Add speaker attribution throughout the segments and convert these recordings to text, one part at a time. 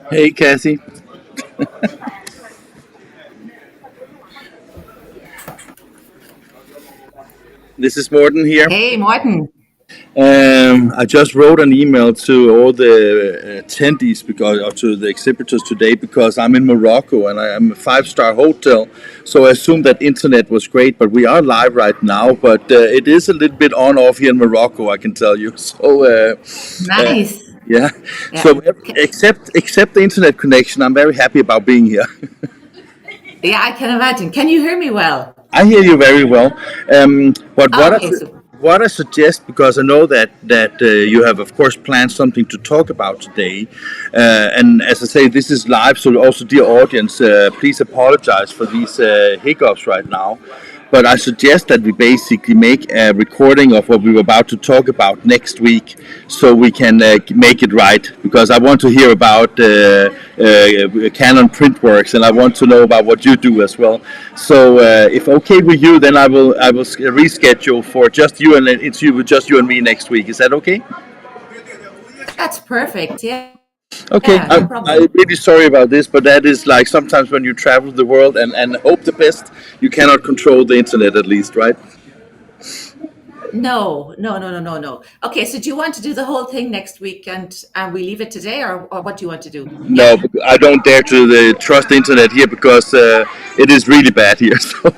Speaker 1: Hey, Kathy. This is Morten here.
Speaker 2: Hey, Morten.
Speaker 1: I just wrote an email to all the attendees because, or to the exhibitors today, because I'm in Morocco and I am a five-star hotel. So I assume that internet was great, but we are live right now. But it is a little bit on off here in Morocco, I can tell you. So
Speaker 2: Nice.
Speaker 1: yeah.
Speaker 2: Yeah.
Speaker 1: So except the internet connection, I'm very happy about being here.
Speaker 2: Yeah, I can imagine. Can you hear me well?
Speaker 1: I hear you very well. But
Speaker 2: Okay, so
Speaker 1: what I suggest, because I know that you have, of course, planned something to talk about today, and as I say, this is live, so also, dear audience, please apologize for these hiccups right now. But I suggest that we basically make a recording of what we were about to talk about next week, so we can make it right. Because I want to hear about Canon Printworks, and I want to know about what you do as well. So, if okay with you, then I will reschedule for just you, and it's you, just you and me next week. Is that okay?
Speaker 2: that's perfect. Yeah,
Speaker 1: Okay,
Speaker 2: yeah, no
Speaker 1: I'm
Speaker 2: problem.
Speaker 1: really sorry about this, but that is like sometimes when you travel the world and hope the best, you cannot control the internet, at least, right?
Speaker 2: No, no, no, no, no, no. Okay, so do you want to do the whole thing next week and we leave it today, or what do you want to do?
Speaker 1: No,
Speaker 2: Yeah?
Speaker 1: I don't dare to trust the internet here because it is really bad here. So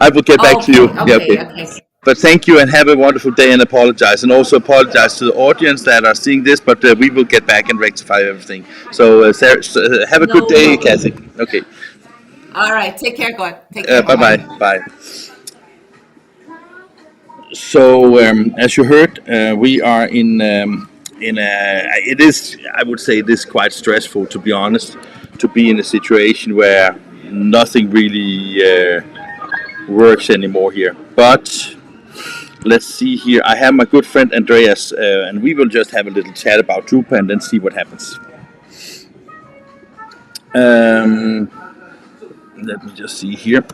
Speaker 1: I will get back to you.
Speaker 2: Okay,
Speaker 1: Yeah,
Speaker 2: okay,
Speaker 1: okay.
Speaker 2: okay.
Speaker 1: But thank you and have a wonderful day, and apologize. And also apologize to the audience that are seeing this, but we will get back and rectify everything. So, Sarah, have a good
Speaker 2: No
Speaker 1: day,
Speaker 2: problem.
Speaker 1: Kathy. Okay.
Speaker 2: All right, take care, God. Take care.
Speaker 1: Bye bye.
Speaker 2: Bye-bye.
Speaker 1: Bye. So, as you heard, we are in a. It is, I would say, it is quite stressful, to be honest, to be in a situation where nothing really works anymore here. But let's see here. I have my good friend Andreas, and we will just have a little chat about Drupa and then see what happens. Um, Let me just see here.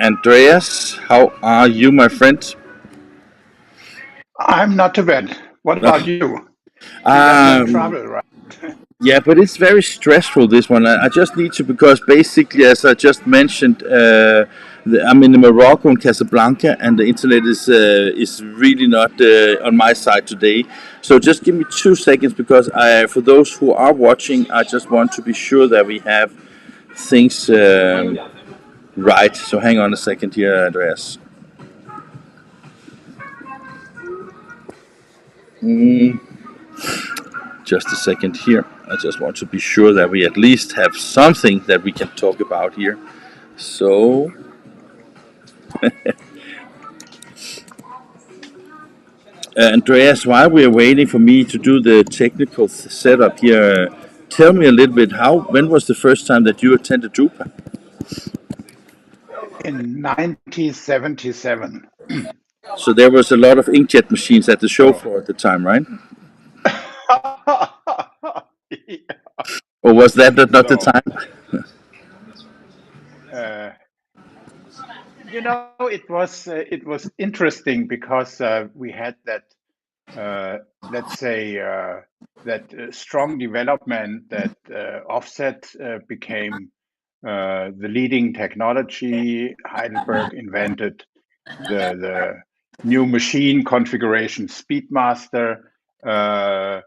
Speaker 1: Andreas, how are you, my friend?
Speaker 3: I'm not too bad. What about you? You got no
Speaker 1: Um,
Speaker 3: trouble, right?
Speaker 1: Yeah, but it's very stressful, this one. I just need to, because basically, as I just mentioned, I'm in Morocco, in Casablanca, and the internet is really not on my side today. So just give me 2 seconds, because for those who are watching, I just want to be sure that we have things right. So hang on a second here, Andreas. Mm, just a second here. I just want to be sure that we at least have something that we can talk about here. So, Andreas, while we are waiting for me to do the technical setup here, tell me a little bit, when was the first time that you attended Drupa?
Speaker 3: In 1977.
Speaker 1: So there was a lot of inkjet machines at the show
Speaker 3: So,
Speaker 1: floor at the time, right?
Speaker 3: yeah,
Speaker 1: Or was that not the
Speaker 3: so
Speaker 1: time?
Speaker 3: uh, it was interesting because we had that let's say that strong development that offset became the leading technology. Heidelberg invented the new machine configuration Speedmaster, the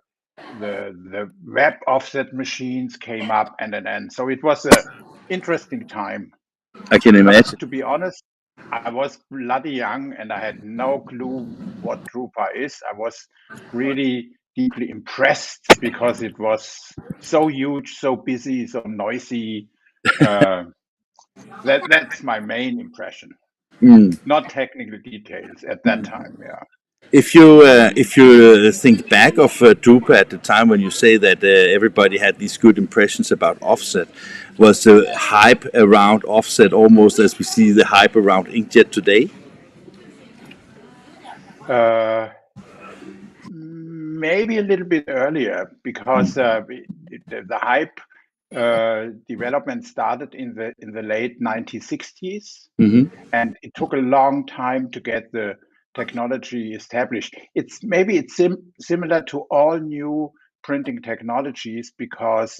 Speaker 3: web offset machines came up, and so it was a interesting time.
Speaker 1: I can imagine.
Speaker 3: To be honest, I was bloody young and I had no clue what Drupa is. I was really deeply impressed because it was so huge, so busy, so noisy. That's my main impression. Not technical details at that time. Yeah.
Speaker 1: If you think back of Drupa at the time when you say that everybody had these good impressions about offset, was the hype around offset almost as we see the hype around inkjet today?
Speaker 3: Maybe a little bit earlier because the hype development started in the late 1960s, and it took a long time to get the technology established. It's similar to all new printing technologies because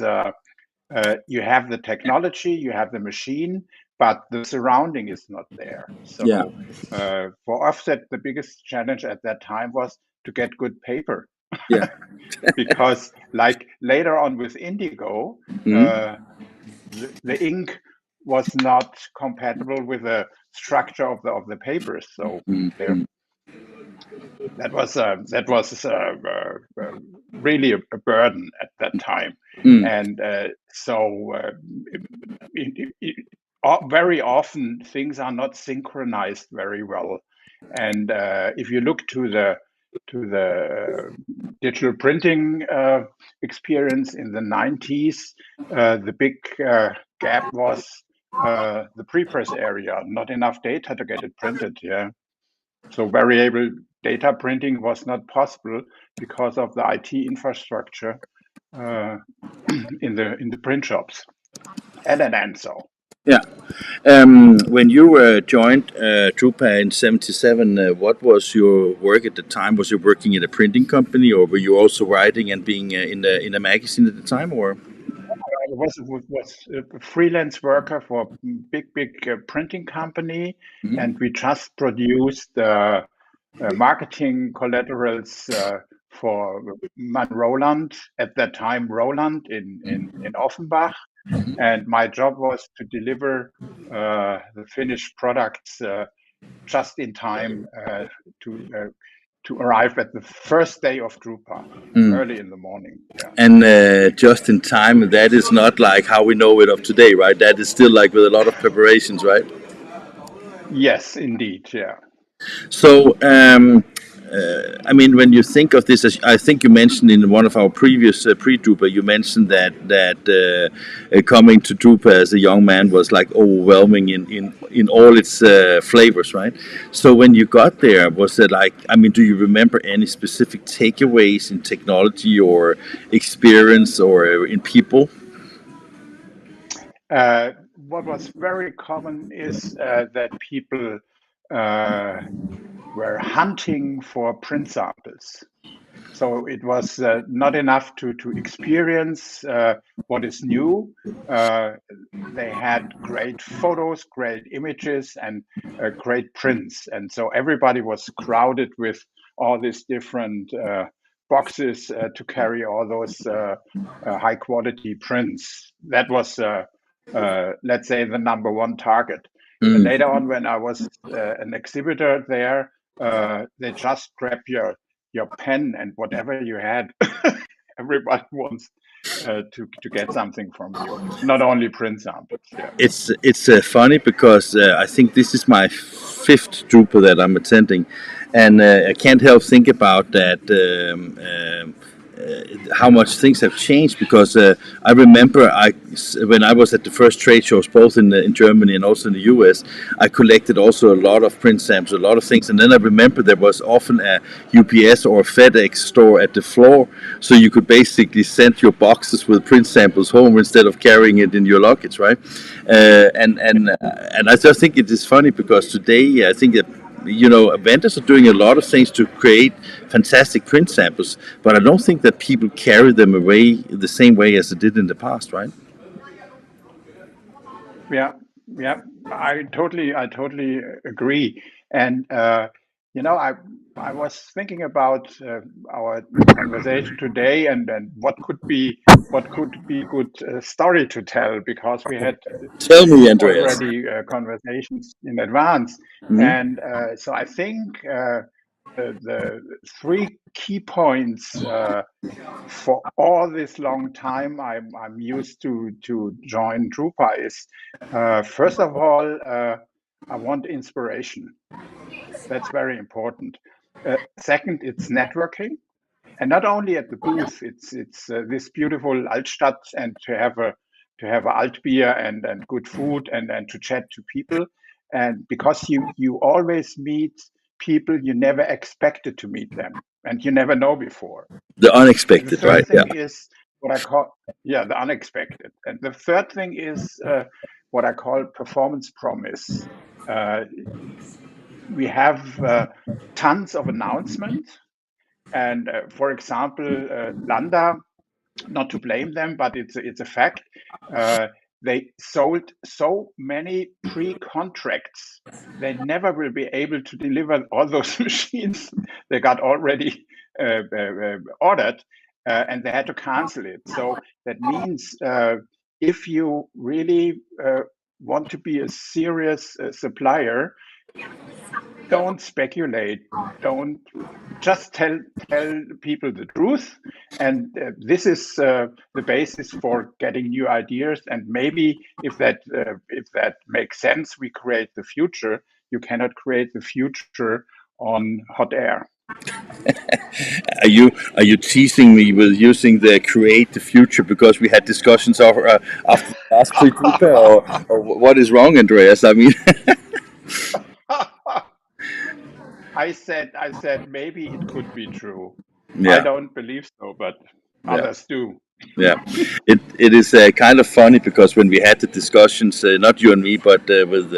Speaker 3: you have the technology, you have the machine, but the surrounding is not there. So for offset, the biggest challenge at that time was to get good paper.
Speaker 1: Yeah.
Speaker 3: Because like later on with Indigo, the ink was not compatible with the structure of the papers. So that was really a burden at that time. And so very often things are not synchronized very well. And if you look to the digital printing experience in the 90s, the big gap was the prepress area, not enough data to get it printed. Yeah. So variable data printing was not possible because of the IT infrastructure in the print shops. And so.
Speaker 1: Yeah. When you joined Drupa in '77, what was your work at the time? Was you working in a printing company, or were you also writing and being in a magazine at the time, or?
Speaker 3: I was a freelance worker for a big printing company, and we just produced marketing collaterals for Man Roland, at that time Roland in Offenbach. And my job was to deliver the finished products just in time to arrive at the first day of Drupa, early in the morning. Yeah.
Speaker 1: And just in time, that is not like how we know it of today, right? That is still like with a lot of preparations, right?
Speaker 3: Yes, indeed. Yeah.
Speaker 1: So, I mean, when you think of this, I think you mentioned in one of our previous pre-Drupa, you mentioned that coming to Drupa as a young man was like overwhelming in all its flavors, right? So when you got there, was it like, I mean, do you remember any specific takeaways in technology or experience or in people?
Speaker 3: What was very common is that people were hunting for print samples. So it was not enough to experience what is new. They had great photos, great images, and great prints. And so everybody was crowded with all these different boxes to carry all those high quality prints. That was, let's say, the number one target. Later on, when I was an exhibitor there, they just grab your pen and whatever you had. Everybody wants to get something from you, not only print samples. Yeah.
Speaker 1: It's funny because I think this is my fifth Drupa that I'm attending, and I can't help think about that. How much things have changed because I remember when I was at the first trade shows both in Germany and also in the US, I collected also a lot of print samples, a lot of things, and then I remember there was often a UPS or a FedEx store at the floor, so you could basically send your boxes with print samples home instead of carrying it in your luggage, right? And I just think it is funny because today I think that vendors are doing a lot of things to create fantastic print samples, but I don't think that people carry them away the same way as they did in the past, right?
Speaker 3: Yeah, Yeah, I totally agree. And I was thinking about our conversation today, and what could be a good story to tell, because we had
Speaker 1: Tell me, Andreas.
Speaker 3: already conversations in advance.
Speaker 1: Mhm.
Speaker 3: And so I think the three key points for all this long time I'm used to join Drupa is, first of all, I want inspiration. That's very important. Second, it's networking, and not only at the booth. It's this beautiful Altstadt, and to have a Altbier and good food, and to chat to people, and because you always meet people you never expected to meet them, and you never know before.
Speaker 1: The
Speaker 3: And the
Speaker 1: unexpected,
Speaker 3: third
Speaker 1: right? Yeah.
Speaker 3: thing is what I call, yeah, the unexpected. And the third thing is what I call performance promise. Uh, we have tons of announcements. And for example, Landa, not to blame them, but it's a fact. Uh, they sold so many pre-contracts. They never will be able to deliver all those machines they got already ordered, and they had to cancel it. So that means if you really want to be a serious supplier, don't speculate. Don't just tell people the truth, and this is the basis for getting new ideas. And maybe if that makes sense, we create the future. You cannot create the future on hot air.
Speaker 1: Are you teasing me with using the create the future because we had discussions after the last pre-Drupa, or what is wrong, Andreas? I mean,
Speaker 3: I said maybe it could be true. I
Speaker 1: yeah,
Speaker 3: don't believe so, but
Speaker 1: yeah.
Speaker 3: others do.
Speaker 1: Yeah, it is kind of funny because when we had the discussions, not you and me, but with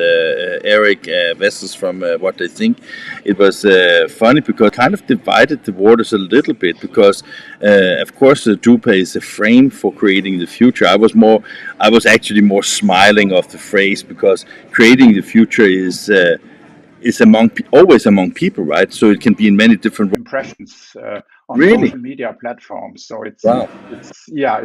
Speaker 1: Eric Vessels from What They Think, it was funny because kind of divided the waters a little bit because, of course, Drupa is a frame for creating the future. I was actually more smiling of the phrase because creating the future is always among people, right? So it can be in many different ways.
Speaker 3: Impressions on
Speaker 1: Really?
Speaker 3: social media platforms. So
Speaker 1: Wow.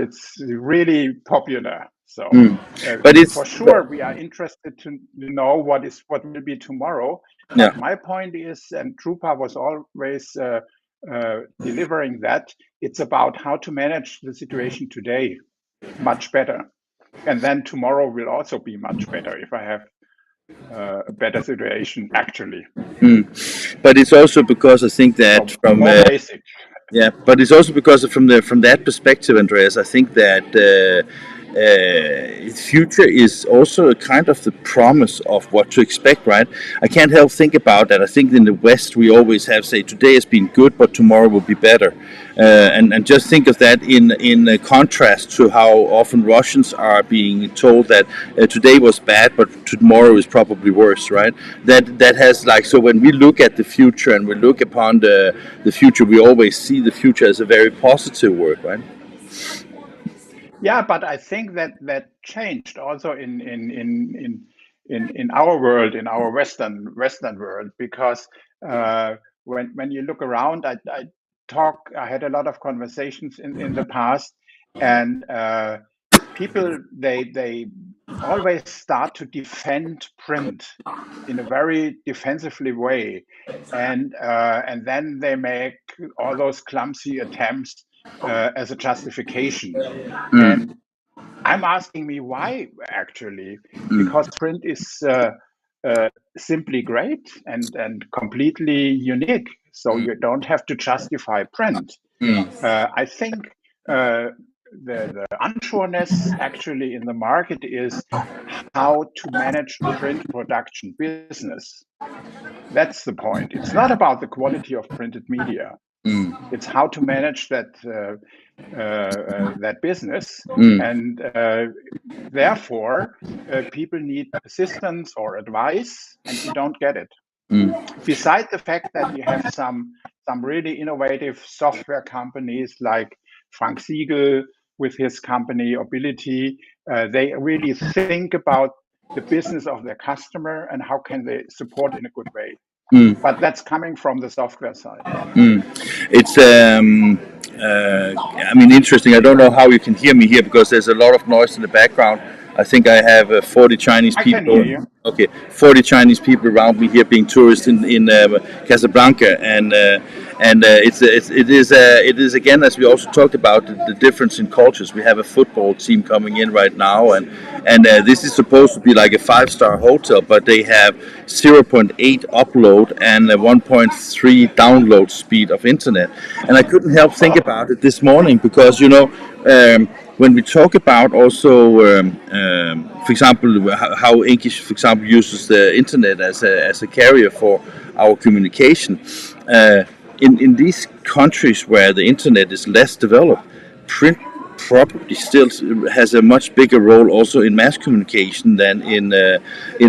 Speaker 3: it's really popular. So
Speaker 1: Mm. But
Speaker 3: for
Speaker 1: it's
Speaker 3: sure, we are interested to know what will be tomorrow.
Speaker 1: yeah.
Speaker 3: But my point is, and Drupa was always delivering that, it's about how to manage the situation today much better, and then tomorrow will also be much better if I have a better situation actually.
Speaker 1: But it's also because I think that
Speaker 3: So
Speaker 1: from
Speaker 3: more basic.
Speaker 1: yeah, but it's also because from that perspective, Andreas, I think that future is also a kind of the promise of what to expect, right? I can't help think about that. I think in the West we always have say today has been good, but tomorrow will be better, and just think of that in contrast to how often Russians are being told that today was bad, but tomorrow is probably worse, right? That has like so when we look at the future and we look upon the future, we always see the future as a very positive word, right?
Speaker 3: Yeah, but I think that changed also in our world, in our Western world, because when you look around, I had a lot of conversations in the past, and people they always start to defend print in a very defensively way, and then they make all those clumsy attempts as a justification. And I'm asking me why actually, because print is simply great and completely unique. So you don't have to justify print. I think the unsureness actually in the market is how to manage the print production business. That's the point. It's not about the quality of printed media. It's how to manage that business, and therefore people need assistance or advice, and you don't get it. Beside the fact that you have some really innovative software companies like Frank Siegel with his company Ability, they really think about the business of their customer and how can they support in a good way. But that's coming from the software side.
Speaker 1: It's I mean, interesting. I don't know how you can hear me here because there's a lot of noise in the background. I think I have 40 Chinese
Speaker 3: I can
Speaker 1: people.
Speaker 3: hear you.
Speaker 1: Okay, 40 Chinese people around me here being tourists in Casablanca, and it is again, as we also talked about, the difference in cultures. We have a football team coming in right now, and this is supposed to be like a 5-star hotel, but they have 0.8 upload and a 1.3 download speed of internet. And I couldn't help think about it this morning because when we talk about also, for example, how English, for example, uses the internet as a carrier for our communication, in these countries where the internet is less developed, print probably still has a much bigger role also in mass communication than in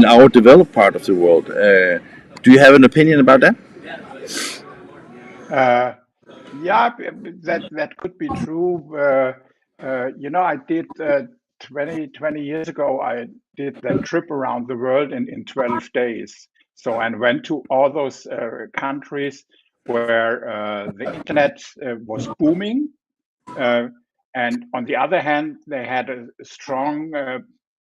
Speaker 1: our developed part of the world. Do you have an opinion about that?
Speaker 3: Yeah, that could be true. I did 20 years ago, I did that trip around the world in 12 days. So I went to all those countries where the internet was booming. And on the other hand, they had a strong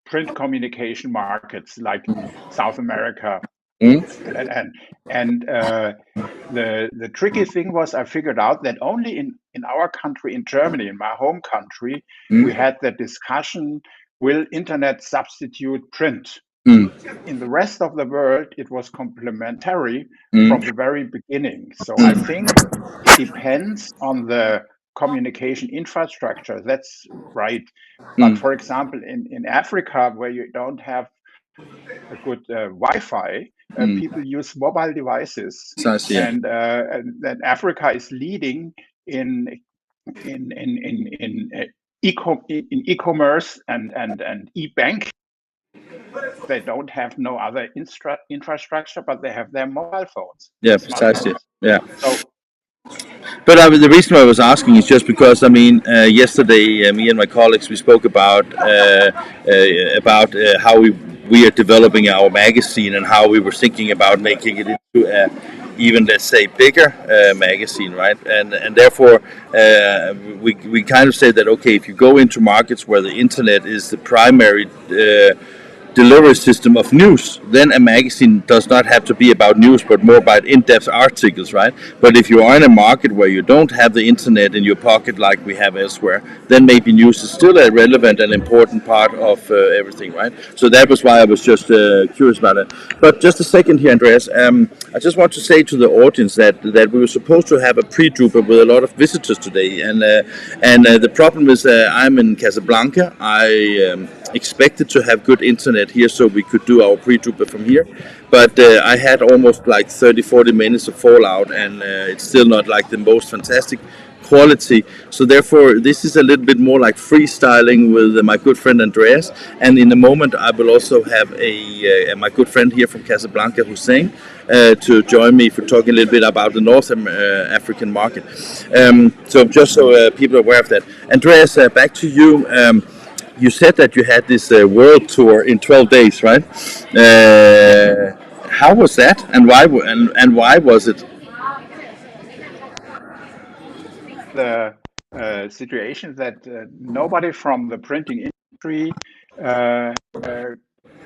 Speaker 3: print communication markets like South America. And the tricky thing was I figured out that only in our country, in Germany, in my home country, we had the discussion, will internet substitute print? In the rest of the world, it was complementary from the very beginning. So I think it depends on the communication infrastructure. That's right. But for example, in Africa, where you don't have a good Wi-Fi, people use mobile devices, and that Africa is leading in e-commerce and e-bank. They don't have no other infrastructure, but they have their mobile phones.
Speaker 1: Yeah, precisely. Yeah.
Speaker 3: So,
Speaker 1: but the reason why I was asking is just because, I mean, yesterday me and my colleagues, we spoke about how we are developing our magazine and how we were thinking about making it into a even, let's say, bigger magazine, right? And therefore we kind of say that, okay, if you go into markets where the internet is the primary delivery system of news, then a magazine does not have to be about news, but more about in-depth articles, right? But if you are in a market where you don't have the internet in your pocket like we have elsewhere, then maybe news is still a relevant and important part of everything, right? So that was why I was just curious about it. But just a second here, Andreas. I just want to say to the audience that we were supposed to have a PreDrupa with a lot of visitors today, and the problem is I'm in Casablanca. I expected to have good internet here so we could do our PreDrupa from here, but I had almost like 30-40 minutes of fallout, and it's still not like the most fantastic quality. So therefore this is a little bit more like freestyling with my good friend Andreas, and in a moment I will also have my good friend here from Casablanca, Hussein, to join me for talking a little bit about the North African market. So just so people are aware of that. Andreas, back to you. You said that you had this world tour in 12 days, right? How was that, and why was it?
Speaker 3: The situation that nobody from the printing industry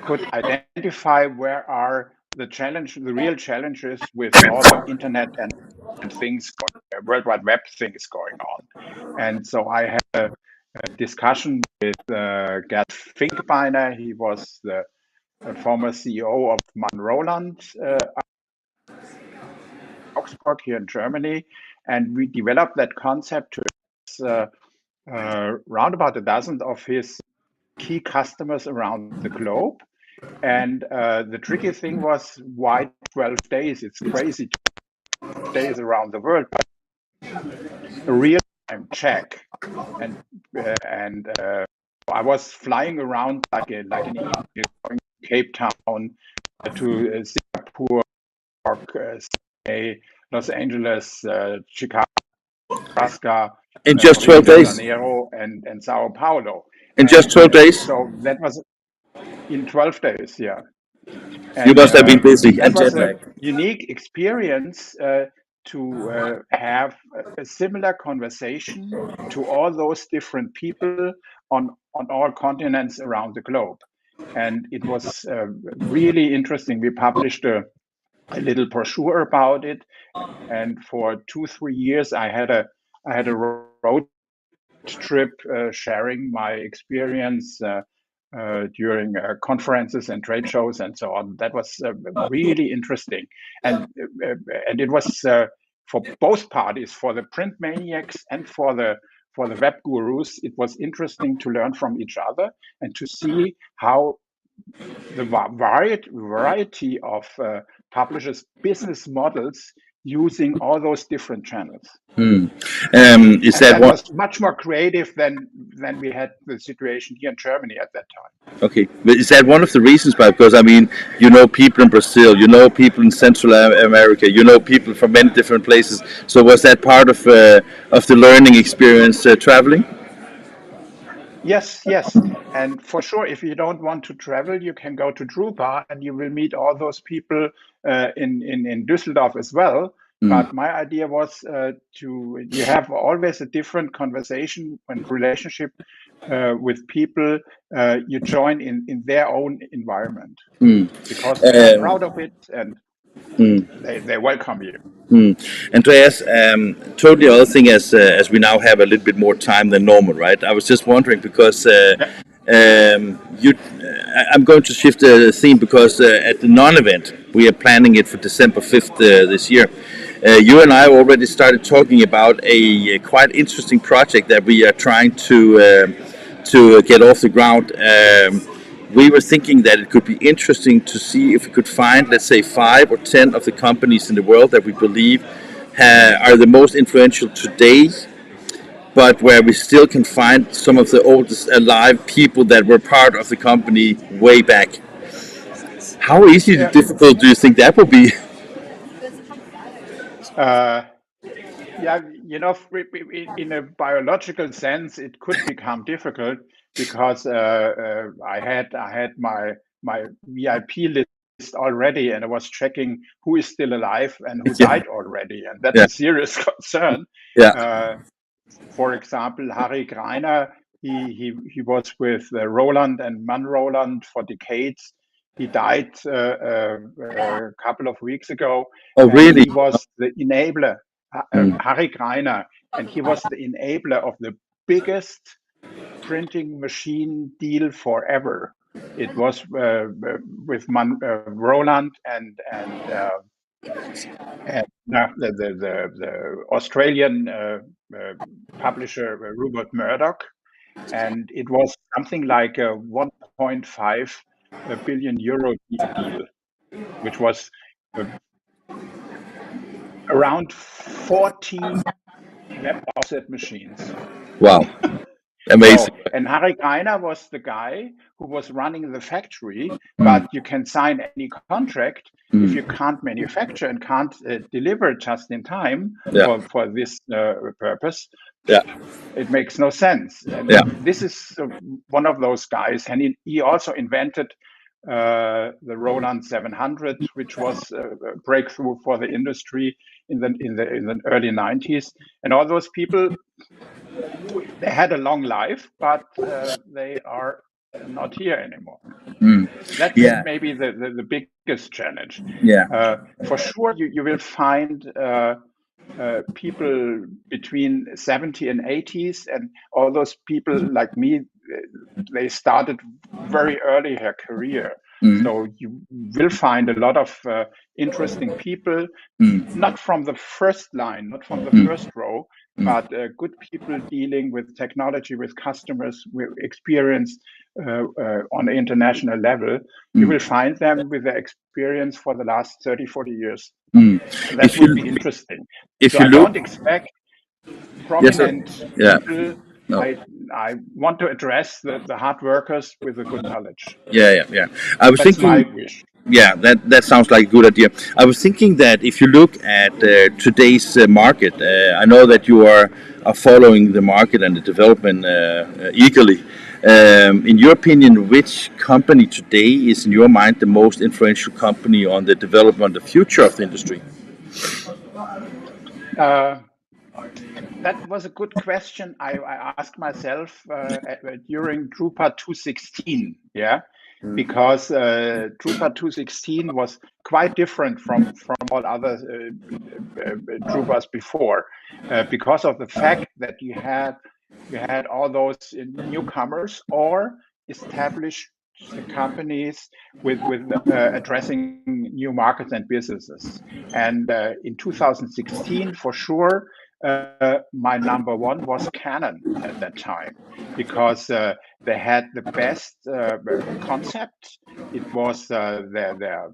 Speaker 3: could identify where are the real challenges with all the internet and things, World Wide Web things going on. And so I had a discussion with Gerd Finkbeiner. He was the former CEO of Man Roland Augsburg here in Germany, and we developed that concept to round about a dozen of his key customers around the globe. And the tricky thing was, why 12 days? It's crazy, 12 days around the world, but a real-time check. And I was flying around like an eagle, going to Cape Town, to Singapore, Los Angeles, Chicago, Nebraska,
Speaker 1: In just 12 days?
Speaker 3: Janeiro, and Sao Paulo.
Speaker 1: In just 12 days?
Speaker 3: So that was in 12 days, yeah.
Speaker 1: You
Speaker 3: And
Speaker 1: must have been busy
Speaker 3: that
Speaker 1: and
Speaker 3: was
Speaker 1: jet
Speaker 3: a
Speaker 1: lagged.
Speaker 3: unique experience to have a similar conversation to all those different people on all continents around the globe. And it was really interesting. We published a little brochure about it. And for 2-3 years, I had a road trip sharing my experience during conferences and trade shows and so on. That was really interesting, and and it was for both parties, for the print maniacs and for the web gurus. It was interesting to learn from each other and to see how the variety of publishers' business models using all those different channels.
Speaker 1: Is
Speaker 3: And
Speaker 1: that
Speaker 3: that
Speaker 1: one?
Speaker 3: was much more creative than we had the situation here in Germany at that time.
Speaker 1: Okay, but is that one of the reasons? Because I mean, you know, people in Brazil, you know, people in Central America, you know, people from many different places. So was that part of the learning experience traveling?
Speaker 3: Yes, yes. And for sure, if you don't want to travel, you can go to Drupa and you will meet all those people in Düsseldorf as well. But my idea was you have always a different conversation and relationship with people you join in their own environment because they are proud of it and they welcome you.
Speaker 1: Andreas, totally other thing as we now have a little bit more time than normal, right? I was just wondering because
Speaker 3: Yeah.
Speaker 1: I'm going to shift the theme because at the non-event we are planning it for December 5th this year. You and I already started talking about a quite interesting project that we are trying to get off the ground. We were thinking that it could be interesting to see if we could find, let's say, 5 or 10 of the companies in the world that we believe are the most influential today, but where we still can find some of the oldest alive people that were part of the company way back. How easy or
Speaker 3: Yeah.
Speaker 1: difficult do you think that will be?
Speaker 3: Uh, Yeah, in a biological sense, it could become difficult because I had my VIP list already, and I was checking who is still alive and who
Speaker 1: Yeah,
Speaker 3: died already, and that's
Speaker 1: yeah,
Speaker 3: a serious concern.
Speaker 1: yeah.
Speaker 3: Uh, for example, Harry Greiner, he was with Roland and Man Roland for decades. He died a couple of weeks ago,
Speaker 1: Oh,
Speaker 3: and
Speaker 1: really?
Speaker 3: he was the enabler, Harry Greiner, and he was the enabler of the biggest printing machine deal forever. It was with Roland and the Australian publisher Rupert Murdoch, and it was something like a 1.5 billion euro deal, which was uh, around 40 web offset machines.
Speaker 1: Wow,
Speaker 3: So,
Speaker 1: amazing.
Speaker 3: and Harry Greiner was the guy who was running the factory,
Speaker 1: Mm,
Speaker 3: but you can sign any contract if you can't manufacture and can't deliver just in time
Speaker 1: yeah,
Speaker 3: for this purpose.
Speaker 1: yeah,
Speaker 3: It makes no sense. And
Speaker 1: yeah.
Speaker 3: this is one of those guys. And he also invented the Roland 700, which was a breakthrough for the industry in the early 90s. And all those people, they had a long life, but they are not here anymore. That's
Speaker 1: Yeah,
Speaker 3: maybe the biggest challenge.
Speaker 1: yeah.
Speaker 3: For sure, you will find people between 70 and 80s, and all those people like me, they started very early her career. So you will find a lot of interesting people, not from the first line, not from the first row, but good people dealing with technology, with customers, with experience on an international level. You will find them with their experience for the last 30, 40 years. And that
Speaker 1: If
Speaker 3: would
Speaker 1: you
Speaker 3: be interesting.
Speaker 1: if
Speaker 3: So
Speaker 1: you
Speaker 3: I
Speaker 1: look,
Speaker 3: don't expect
Speaker 1: yes, sir.
Speaker 3: prominent
Speaker 1: Yeah,
Speaker 3: people.
Speaker 1: no.
Speaker 3: I want to address the hard workers with a good knowledge.
Speaker 1: Yeah, yeah, yeah. I was
Speaker 3: That's my
Speaker 1: thinking,
Speaker 3: wish.
Speaker 1: yeah, that sounds like a good idea. I was thinking that if you look at today's market, I know that you are following the market and the development eagerly. In your opinion, which company today is, in your mind, the most influential company on the development, the future of the industry?
Speaker 3: Uh, that was a good question. I asked myself during Drupa 216, yeah, because Drupa 216 was quite different from all other Drupas before, because of the fact that you had all those newcomers or established companies with addressing new markets and businesses. And in 2016, for sure, my number one was Canon at that time, because they had the best concept. It was their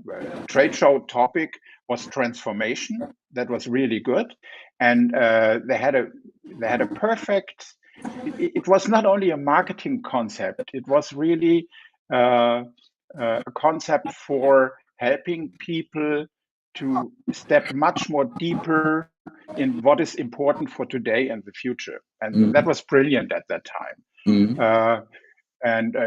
Speaker 3: trade show topic was transformation. That was really good, and they had a perfect. It was not only a marketing concept; it was really a concept for helping people to step much more deeper in what is important for today and the future. And that was brilliant at that time.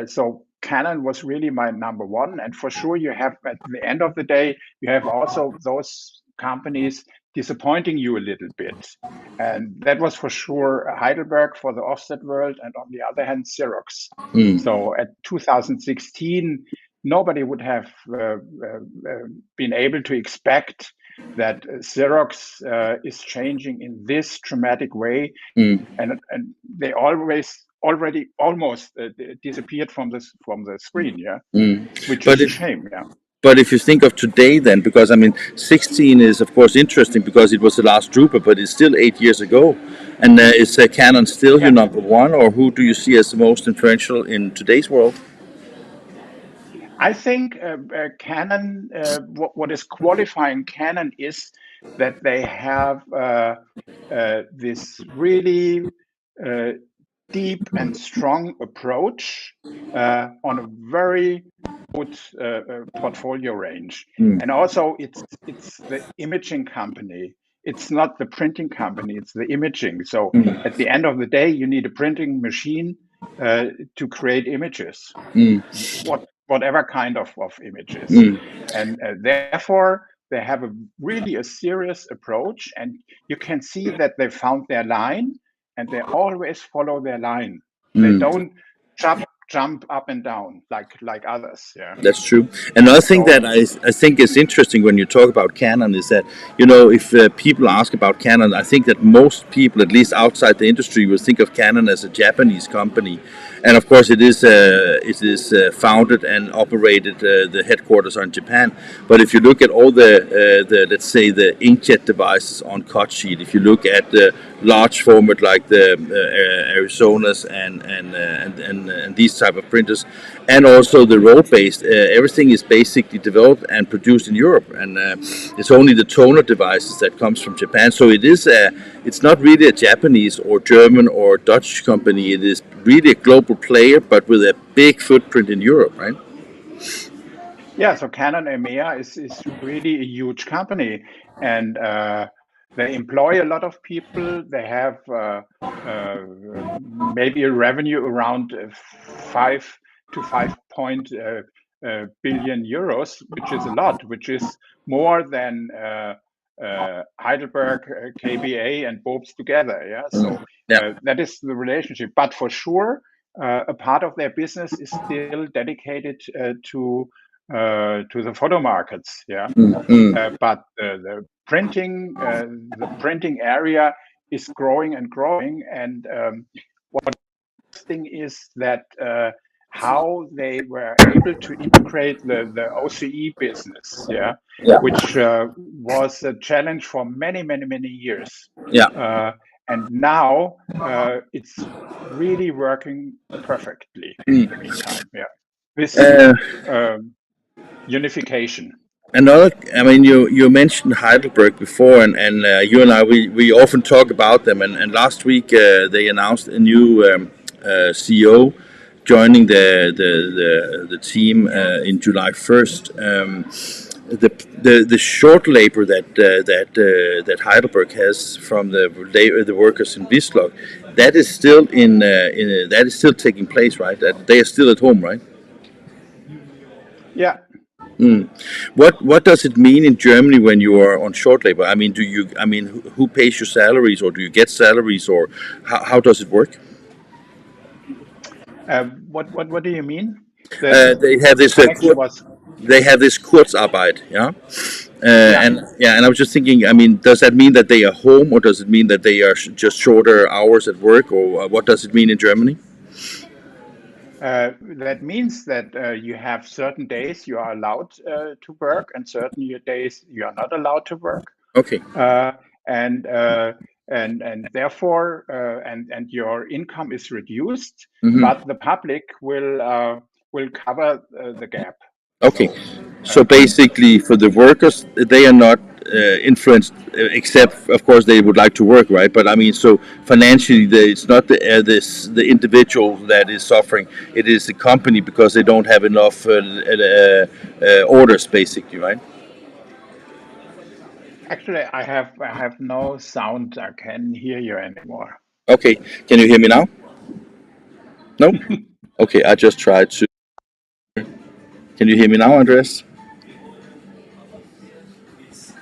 Speaker 3: So Canon was really my number one. And for sure, you have, at the end of the day, you have also those companies disappointing you a little bit. And that was for sure Heidelberg for the offset world, and on the other hand, Xerox. So at 2016, nobody would have been able to expect that Xerox is changing in this dramatic way, and they already almost disappeared from the screen, yeah, which
Speaker 1: But
Speaker 3: is a
Speaker 1: if
Speaker 3: shame, yeah.
Speaker 1: but if you think of today, then, because I mean, 16 is of course interesting because it was the last Drupa, but it's still 8 years ago. And is Canon still your
Speaker 3: Yeah,
Speaker 1: number one, or who do you see as the most influential in today's world?
Speaker 3: I think Canon. What is qualifying Canon is that they have this really deep and strong approach on a very good portfolio range, and also it's the imaging company. It's not the printing company; it's the imaging. So at the end of the day, you need a printing machine to create images, whatever kind of images, and therefore they have really a serious approach, and you can see that they found their line, and they always follow their line. They don't jump up and down like others. Yeah.
Speaker 1: That's true. Another thing that
Speaker 3: So
Speaker 1: I think is interesting when you talk about Canon is that, if people ask about Canon, I think that most people, at least outside the industry, will think of Canon as a Japanese company. And of course, it is founded and operated. The headquarters are in Japan. But if you look at all the let's say the inkjet devices on cut sheet, if you look at the large format like the Arizonas and these type of printers, and also the roll based, everything is basically developed and produced in Europe, and it's only the toner devices that comes from Japan. So it's not really a Japanese or German or Dutch company. It is really a global player, but with a big footprint in Europe, right?
Speaker 3: yeah, so Canon EMEA is really a huge company, and they employ a lot of people. They have maybe a revenue around 5 to 5 billion euros, which is a lot, which is more than Heidelberg, KBA, and Bobs together. Yeah, so
Speaker 1: Yeah.
Speaker 3: that is the relationship. But for sure, a part of their business is still dedicated to the photo markets. Yeah, but the printing area is growing and growing. And what thing is that how they were able to integrate the OCE business, yeah,
Speaker 1: Yeah.
Speaker 3: which was a challenge for many years.
Speaker 1: Yeah.
Speaker 3: And now it's really working perfectly in the meantime. Yeah, this
Speaker 1: Uh,
Speaker 3: unification.
Speaker 1: Another, I mean, you mentioned Heidelberg before, and you and I, we often talk about them. And last week they announced a new CEO joining the team in July 1st. The short labor that Heidelberg has from the workers in Wiesloch, that is still that is still taking place, right? They are still at home, right?
Speaker 3: Yeah.
Speaker 1: What does it mean in Germany when you are on short labor? I mean, do you? I mean, who pays your salaries, or do you get salaries, or how does it work?
Speaker 3: What do you mean? The
Speaker 1: They have
Speaker 3: the
Speaker 1: this
Speaker 3: connection was.
Speaker 1: they have this Kurzarbeit, yeah.
Speaker 3: Yeah.
Speaker 1: And I was just thinking. I mean, does that mean that they are home, or does it mean that they are just shorter hours at work, or what does it mean in Germany?
Speaker 3: That means that you have certain days you are allowed to work, and certain days you are not allowed to work,
Speaker 1: Okay.
Speaker 3: uh, and uh, and therefore and your income is reduced,
Speaker 1: Hmm.
Speaker 3: but the public will cover the gap.
Speaker 1: Okay,
Speaker 3: So
Speaker 1: so basically, for the workers, they are not influenced, except of course they would like to work, right? But I mean, so financially, it's not the individual that is suffering; it is the company because they don't have enough orders, basically, right?
Speaker 3: actually, I have no sound. I can't hear you anymore.
Speaker 1: Okay, can you hear me now? No. Okay, I just tried to. Can you hear me now, Andreas? It's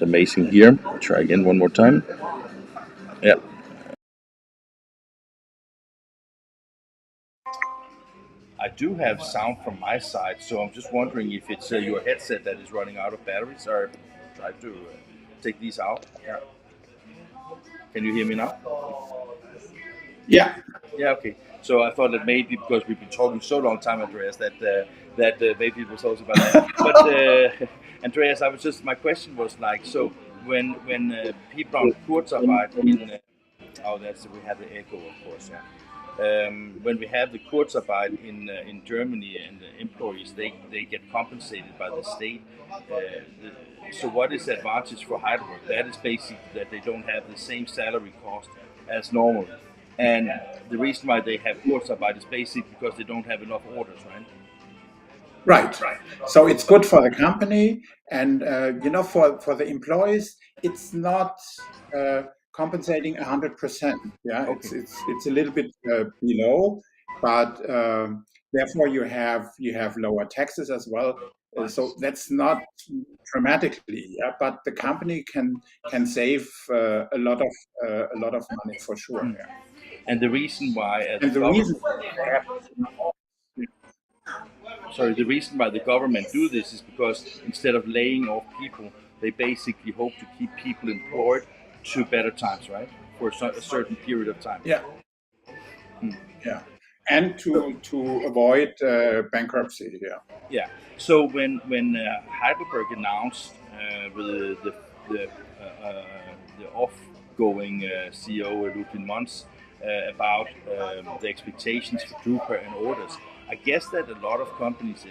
Speaker 1: amazing here. Try again one more time. Yeah. I do have sound from my side, so I'm just wondering if it's your headset that is running out of batteries, or try to take these out. Yeah. Can you hear me now?
Speaker 3: Yeah.
Speaker 1: Yeah. Okay. So I thought that maybe because we've been talking so long time, Andreas, that maybe it was also about that. But Andreas, I was just my question was like, so when people on Kurzarbeit in oh, that's we have the echo, of course. Yeah. When we have the Kurzarbeit in Germany and the employees, they get compensated by the state. So what is the advantage for Heidelberg? That is basically that they don't have the same salary cost as normal. And the reason why they have Kurzarbeit is basically because they don't have enough orders, right?
Speaker 4: Right. So it's good for the company, and for the employees, it's not uh, compensating 100%. Yeah,
Speaker 1: Okay.
Speaker 4: it's a little bit below, but therefore you have lower taxes as well. So that's not dramatically, yeah, but the company can save a lot of money for sure. Yeah,
Speaker 1: And the reason why the
Speaker 4: and the
Speaker 1: government
Speaker 4: reason they have,
Speaker 1: sorry, the reason why the government do this is because instead of laying off people, they basically hope to keep people employed to better times, right? For a certain period of time.
Speaker 4: yeah. Yeah, and to avoid bankruptcy. Yeah,
Speaker 1: Yeah. So when Heidelberg announced with the, the off-going CEO Ludwig Mons about the expectations for Drupa and orders, I guess that a lot of companies,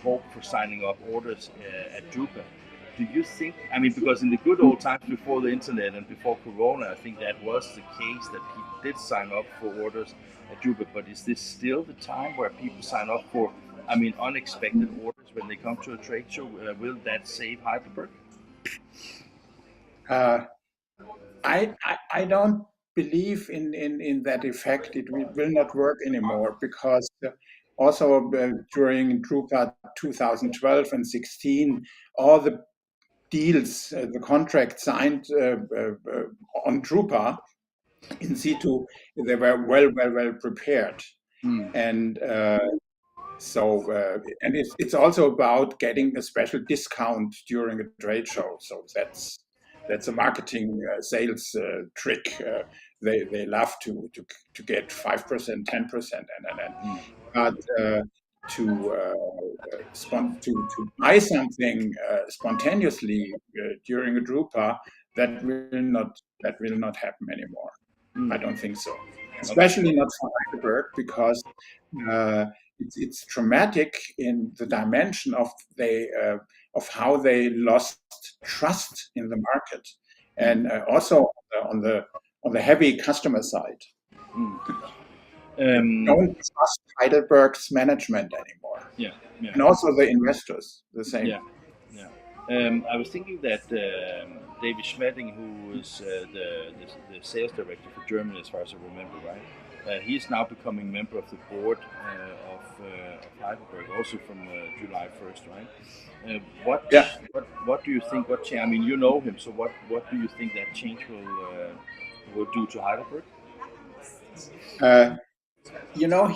Speaker 1: hope for signing up orders at Drupa. Do you think? I mean, because in the good old times before the internet and before Corona, I think that was the case that people did sign up for orders at Drupa. But is this still the time where people sign up for, I mean, unexpected orders when they come to a trade show? Will that save Heidelberg?
Speaker 4: uh, I don't believe in that effect. It will not work anymore because also during Drupa 2012 and 16, all the deals, the contract signed on Drupa in situ, they were well prepared. And and it's also about getting a special discount during a trade show. So that's a marketing sales trick. They love to get 5%, 10%, and but to buy something spontaneously during a Drupa, that will not happen anymore. I don't think so. Especially not for Heidelberg, because uh, it's traumatic in the dimension of how they lost trust in the market, and also on the heavy customer side. They
Speaker 1: Um,
Speaker 4: don't trust Heidelberg's management anymore,
Speaker 1: yeah, yeah.
Speaker 4: and also the investors the same.
Speaker 1: Yeah, yeah. I was thinking that David Schmedding, who is the sales director for Germany, as far as I remember, right? He is now becoming member of the board of Heidelberg, also from July 1st, right?
Speaker 4: Yeah.
Speaker 1: What do you think? What change? I mean, you know him, so what do you think that change will do to Heidelberg?
Speaker 4: You know,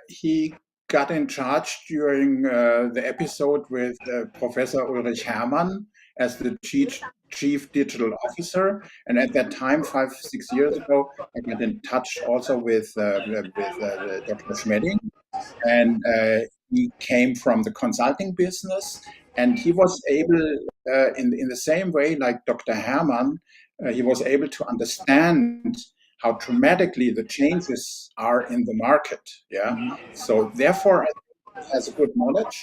Speaker 4: he got in charge during the episode with Professor Ulrich Hermann as the chief digital officer, and at that time, 5-6 years ago, I got in touch also with Dr. Schmedding, and he came from the consulting business, and he was able, in the same way like Dr. Hermann, he was able to understand how dramatically the changes are in the market. Yeah. So therefore, I think he has a good knowledge.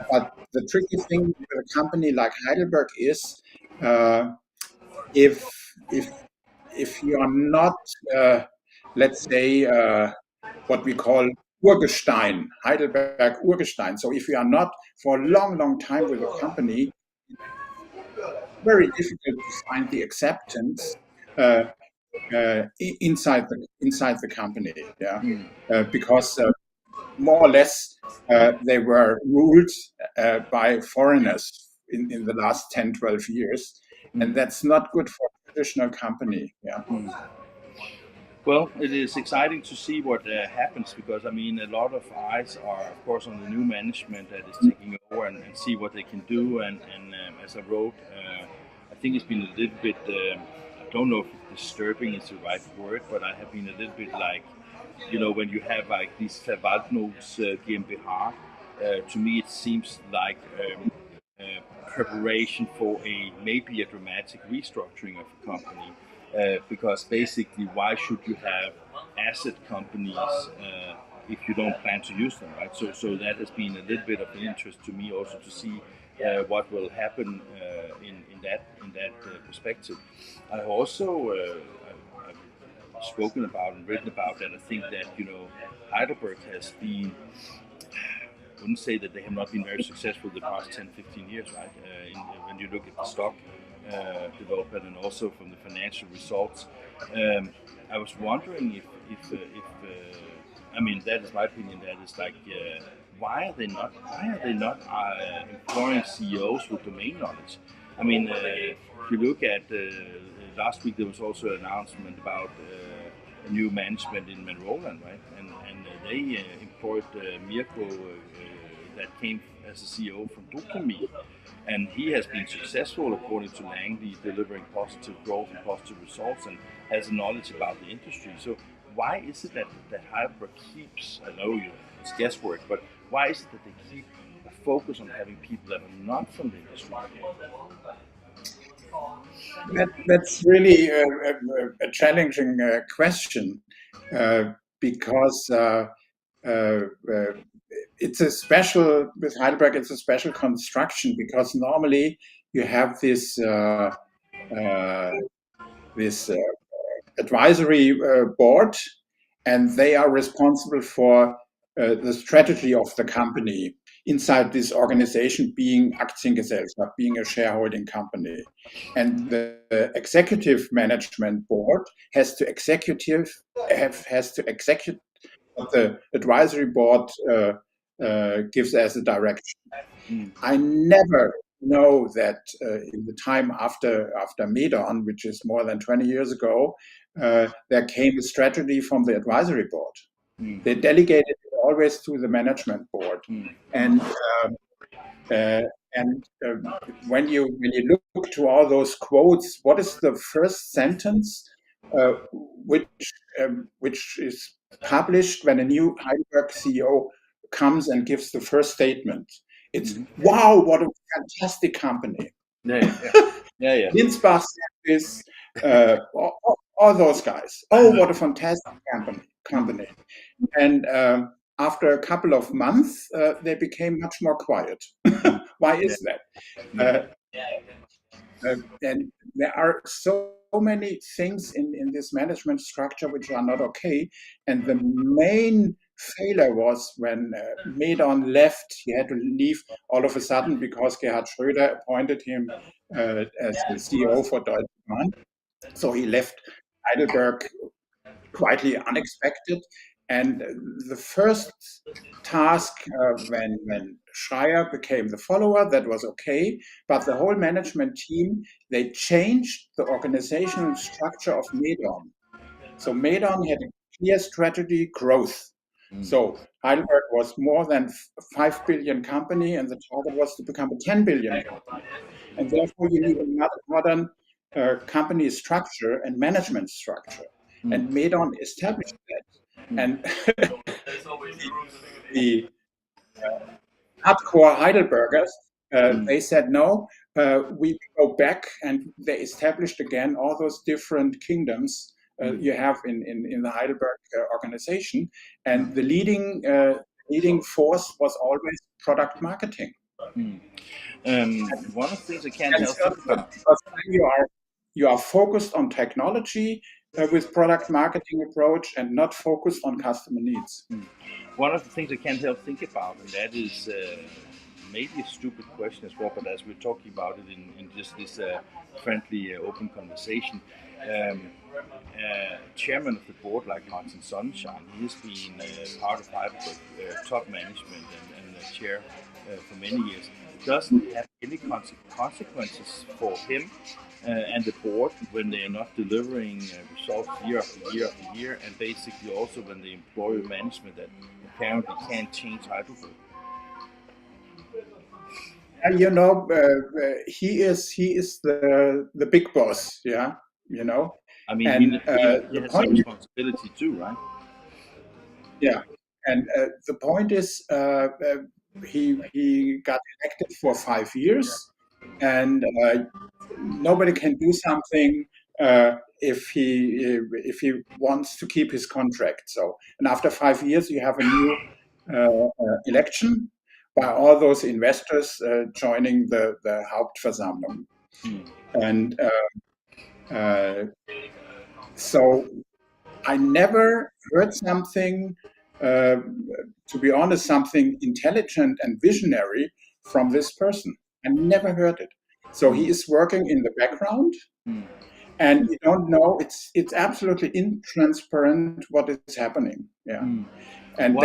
Speaker 4: But the tricky thing with a company like Heidelberg is if if if you are not, let's say, what we call Urgestein, Heidelberg Urgestein. So if you are not for a long, long time with a company, it's very difficult to find the acceptance uh, inside the company. Yeah, because more or less they were ruled by foreigners in the last 10-12 years, and that's not good for a traditional company. Yeah.
Speaker 1: Well, it is exciting to see what happens, because I mean, a lot of eyes are, of course, on the new management that is taking over and see what they can do. And as I wrote, I think it's been a little bit. I don't know if disturbing is the right word, but I have been a little bit like, when you have like these Verwaltungs GmbH. To me, it seems like preparation for maybe a dramatic restructuring of a company. Because basically, why should you have asset companies if you don't plan to use them, right? So that has been a little bit of an interest to me also to see what will happen in that perspective. I also I've spoken about and written about that. I think that Heidelberg has been. I wouldn't say that they have not been very successful the past 10-15 years, right? When you look at the stock development and also from the financial results. I was wondering if I mean, that is my opinion. That is like, why are they not employing CEOs with domain knowledge? I mean, if you look at last week, there was also an announcement about a new management in Monroland, right? And they employed Mirko, that came as a CEO from Dokumi. And he has been successful, according to Langley, delivering positive growth and positive results, and has knowledge about the industry. So why is it that Heidelberg keeps, I know it's guesswork, but why is it that they keep a focus on having people that are not from the industry?
Speaker 4: That's really a challenging question, because it's a special, with Heidelberg, it's a special construction, because normally you have this advisory board, and they are responsible for the strategy of the company inside this organization, being Aktiengesellschaft, being a shareholding company. And the executive management board has to execute what the advisory board gives as a direction. I never know that in the time after Medon, which is more than 20 years ago, there came a strategy from the advisory board. They delegated it always to the management board. And when you look to all those quotes, what is the first sentence which is published when a new Heidelberg CEO comes and gives the first statement? It's, wow, what a fantastic company.
Speaker 1: Yeah.
Speaker 4: Linsbach said this, all those guys. Oh, what a fantastic company. And after a couple of months, they became much more quiet. Why is that? And there are so many things in this management structure which are not okay. And the main failure was when Medon left. He had to leave all of a sudden because Gerhard Schröder appointed him as the CEO for Deutsche Bahn. So he left Heidelberg quietly unexpected. And the first task when Schreier became the follower, that was okay. But the whole management team, they changed the organizational structure of Medon. So Medon had a clear strategy, growth. So Heidelberg was more than 5 billion company, and the target was to become a 10 billion company. And therefore, you need a modern company structure and management structure. And Medon established that. And the hardcore Heidelbergers, they said, no, we go back, and they established again all those different kingdoms you have in the Heidelberg organization. And the leading force was always product marketing.
Speaker 1: One of the things I can't help think about.
Speaker 4: You are focused on technology with product marketing approach and not focused on customer needs.
Speaker 1: One of the things I can't help think about, and that is maybe a stupid question as well, but as we're talking about it in just this friendly, open conversation, chairman of the board like Martin Sonnenschein, he's been part of Heidelberg top management and chair for many years. Doesn't have any consequences for him and the board when they are not delivering results year after year after year, and basically also when they employ management that apparently can't change Heidelberg.
Speaker 4: You know, he is the big boss. Yeah, you know.
Speaker 1: I mean,
Speaker 4: and,
Speaker 1: he has some responsibility too, right?
Speaker 4: Yeah, and the point is, he got elected for 5 years, and nobody can do something if he wants to keep his contract. So, and after 5 years, you have a new election by all those investors joining the Hauptversammlung, and so I never heard something. To be honest, something intelligent and visionary from this person. I never heard it. So he is working in the background, and you don't know. It's absolutely intransparent what is happening. Yeah, and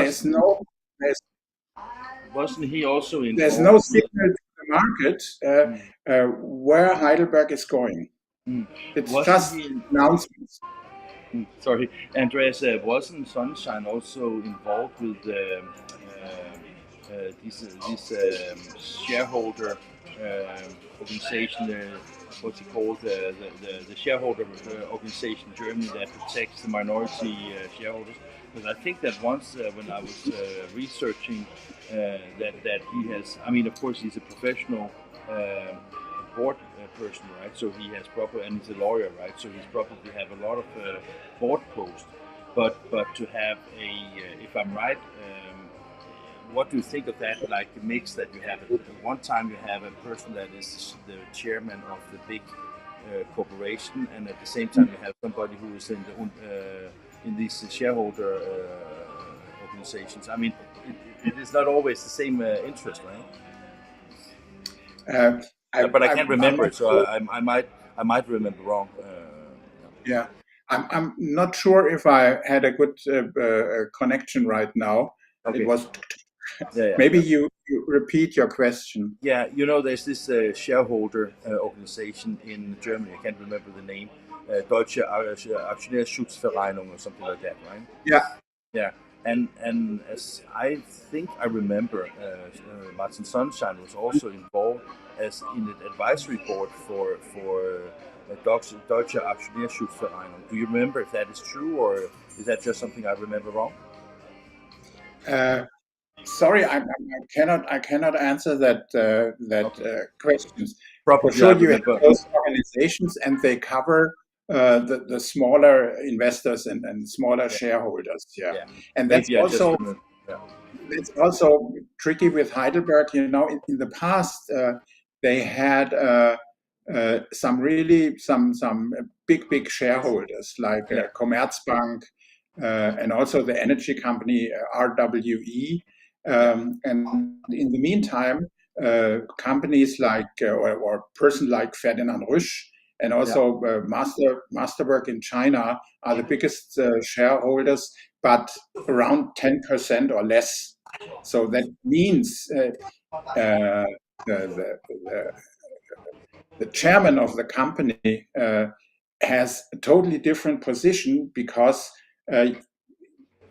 Speaker 1: wasn't he also involved?
Speaker 4: There's no signal to the market where Heidelberg is going. It's just announcements.
Speaker 1: Sorry, Andreas, wasn't Sonnenschein also involved with this shareholder organization, what's it called, the shareholder organization in Germany that protects the minority shareholders? Because I think that once when I was researching that he has, I mean, of course he's a professional board person, right? So he has and he's a lawyer, right? So he's probably have a lot of board posts. But to have if I'm right, what do you think of that? Like the mix that you have. One time you have a person that is the chairman of the big corporation, and at the same time you have somebody who is in these shareholder organizations. I mean, it is not always the same interest, right? But I can't remember it, so I might remember wrong.
Speaker 4: Yeah, I'm not sure if I had a good connection right now.
Speaker 1: Okay.
Speaker 4: It was. Maybe you repeat your question.
Speaker 1: Yeah, you know, there's this shareholder organization in Germany. I can't remember the name. Deutsche Aktionärschutzvereinigung or something like that, right?
Speaker 4: Yeah.
Speaker 1: Yeah. And as I think I remember, Martin Sonnenschein was also involved as in the advisory board for Deutsche Aktionärschutzvereinigung. Do you remember if that is true, or is that just something I remember wrong?
Speaker 4: Sorry, I cannot answer that questions.
Speaker 1: Probably
Speaker 4: for sure, you have those organizations, and they cover the smaller investors and smaller shareholders. Yeah. And that's it's also tricky with Heidelberg. You know, in the past they had some big shareholders like Commerzbank and also the energy company RWE. And in the meantime, companies like or person like Ferdinand Rüsch and also Masterwork in China are the biggest shareholders, but around 10% or less. So that means the, the chairman of the company has a totally different position because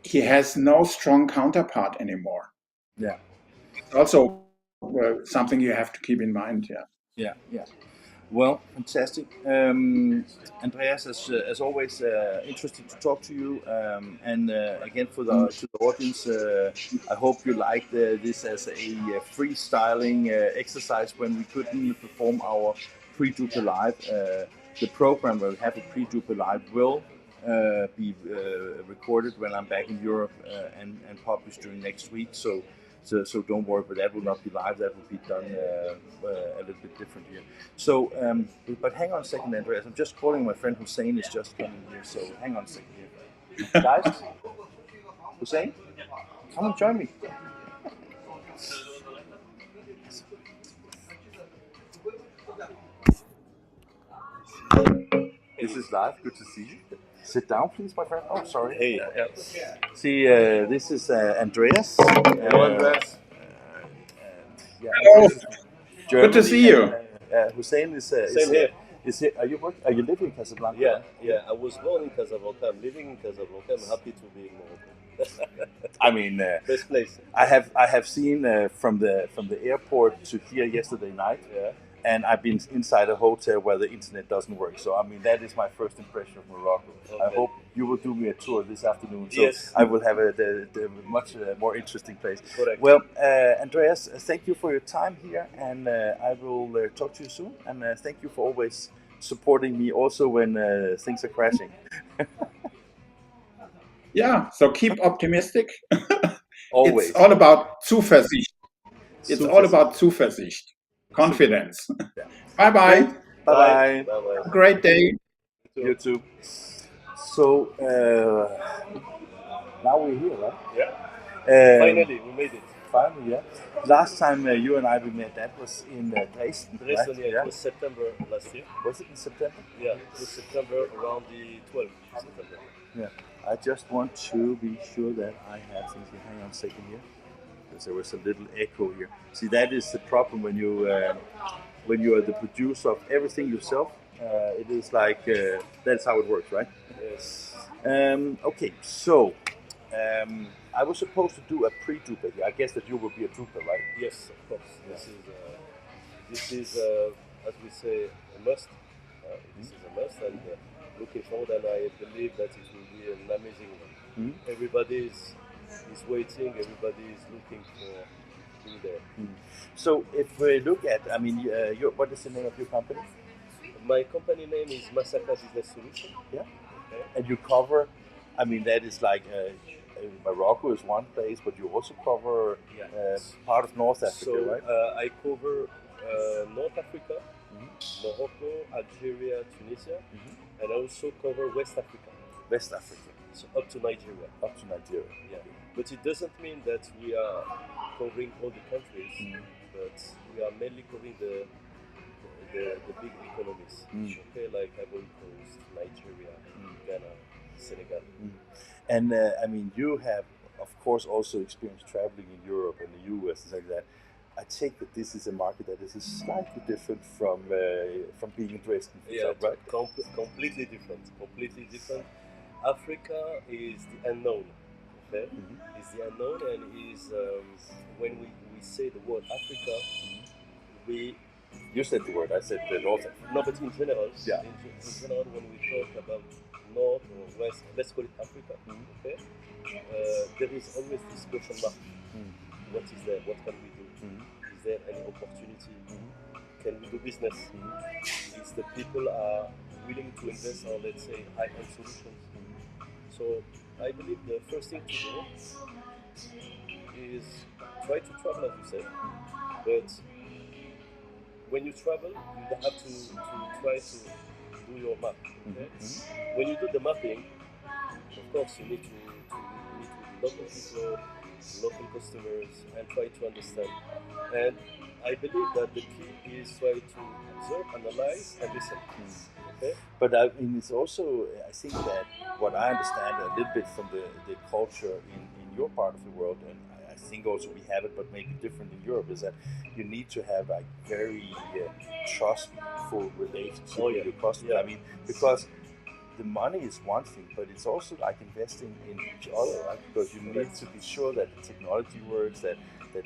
Speaker 4: he has no strong counterpart anymore.
Speaker 1: Yeah.
Speaker 4: Also, something you have to keep in mind.
Speaker 1: Yeah. Well, fantastic. Andreas, as always, interesting to talk to you. And again, to the audience, I hope you liked this as a freestyling exercise when we couldn't perform our PreDrupa Live. The program where we have a PreDrupa Live will be recorded when I'm back in Europe and published during next week. So don't worry, but that will not be live. That will be done a little bit different here. So, but hang on a second, Andreas. I'm just calling my friend Hussein is just coming here. So hang on a second here, guys. Hussein, come and join me. This is live. Good to see you. Sit down, please, my friend. Oh, sorry.
Speaker 5: Hey.
Speaker 1: See, this is Andreas.
Speaker 5: Hello, Andreas.
Speaker 4: Hello. Good to see you.
Speaker 1: Hussein is
Speaker 5: Same here.
Speaker 1: Are you living in Casablanca?
Speaker 5: Yeah. I was born in Casablanca. I'm living in Casablanca. I'm happy to be in Morocco.
Speaker 1: I mean,
Speaker 5: Best place.
Speaker 1: I have seen from the airport to here yesterday night.
Speaker 5: Yeah.
Speaker 1: And I've been inside a hotel where the internet doesn't work. So, I mean, that is my first impression of Morocco. Okay. I hope you will do me a tour this afternoon. So
Speaker 5: yes.
Speaker 1: I will have the much more interesting place.
Speaker 5: Correct.
Speaker 1: Well, Andreas, thank you for your time here. And I will talk to you soon. And thank you for always supporting me also when things are crashing.
Speaker 4: Yeah, so keep optimistic.
Speaker 1: Always.
Speaker 4: It's all about Zuversicht. It's all about Zuversicht. Confidence.
Speaker 1: Yeah.
Speaker 4: Bye-bye.
Speaker 1: Bye-bye.
Speaker 5: Bye-bye.
Speaker 4: Great day.
Speaker 1: You too. So now we're here, right?
Speaker 5: Yeah. Finally, we made it.
Speaker 1: Finally, yeah. Last time you and I we met, that was in Dresden.
Speaker 5: Dresden,
Speaker 1: right?
Speaker 5: yeah. It was September last year.
Speaker 1: Was it in September?
Speaker 5: Yeah, it was September, around the 12th of September.
Speaker 1: Yeah. I just want to be sure that I have things here. Hang on a second here. Because there was a little echo here. See, that is the problem when you are the producer of everything yourself. It is like that's how it works, right?
Speaker 5: Yes.
Speaker 1: Okay, so I was supposed to do a PreDrupa here. I guess that you will be a Drupa, right?
Speaker 5: Yes, of course. Yeah. This is as we say, a must. This is a must, and looking forward, and I believe that it will be an amazing one.
Speaker 1: Mm-hmm.
Speaker 5: Everybody is waiting. Everybody is looking for being there.
Speaker 1: Mm-hmm. So if we look at, I mean, what is the name of your company?
Speaker 5: My company name is Masaka Business Solution.
Speaker 1: Yeah.
Speaker 5: Okay.
Speaker 1: And you cover, I mean, that is like Morocco is one place, but you also cover part of North Africa,
Speaker 5: so,
Speaker 1: right?
Speaker 5: I cover North Africa, Morocco, Algeria, Tunisia, and I also cover West Africa.
Speaker 1: West Africa.
Speaker 5: So up to Nigeria.
Speaker 1: Up to Nigeria.
Speaker 5: Yeah. But it doesn't mean that we are covering all the countries, but we are mainly covering the big economies. Okay, like Ivory Coast, Nigeria, Ghana, Senegal.
Speaker 1: And I mean, you have, of course, also experienced traveling in Europe and the US and things like that. I take that this is a market that is slightly different from being in Dresden.
Speaker 5: Yeah,
Speaker 1: right?
Speaker 5: Completely different. Completely different. Africa is the unknown. Okay, is the unknown, and is when we say the word Africa,
Speaker 1: You said the word. I said the North Africa.
Speaker 5: No, but in general,
Speaker 1: yeah.
Speaker 5: In general, when we talk about North or West, let's call it Africa. Okay, there is always this question mark. What is there? What can we do? Is there any opportunity? Can we do business? Is the people are willing to invest on, let's say, high-end solutions? So I believe the first thing to do is try to travel, as you said, but when you travel, you have to try to do your map. Okay? When you do the mapping, of course, you need to meet with local people, local customers, and try to understand. And I believe that the key is try to observe, analyze, and listen. Okay?
Speaker 1: But I mean, it's also, I think that what I understand a little bit from the culture in your part of the world, and I think also we have it, but maybe different in Europe, is that you need to have like very trustful relationship with your customer. I mean, because the money is one thing, but it's also like investing in each other, right? Because you need to be sure that the technology works, that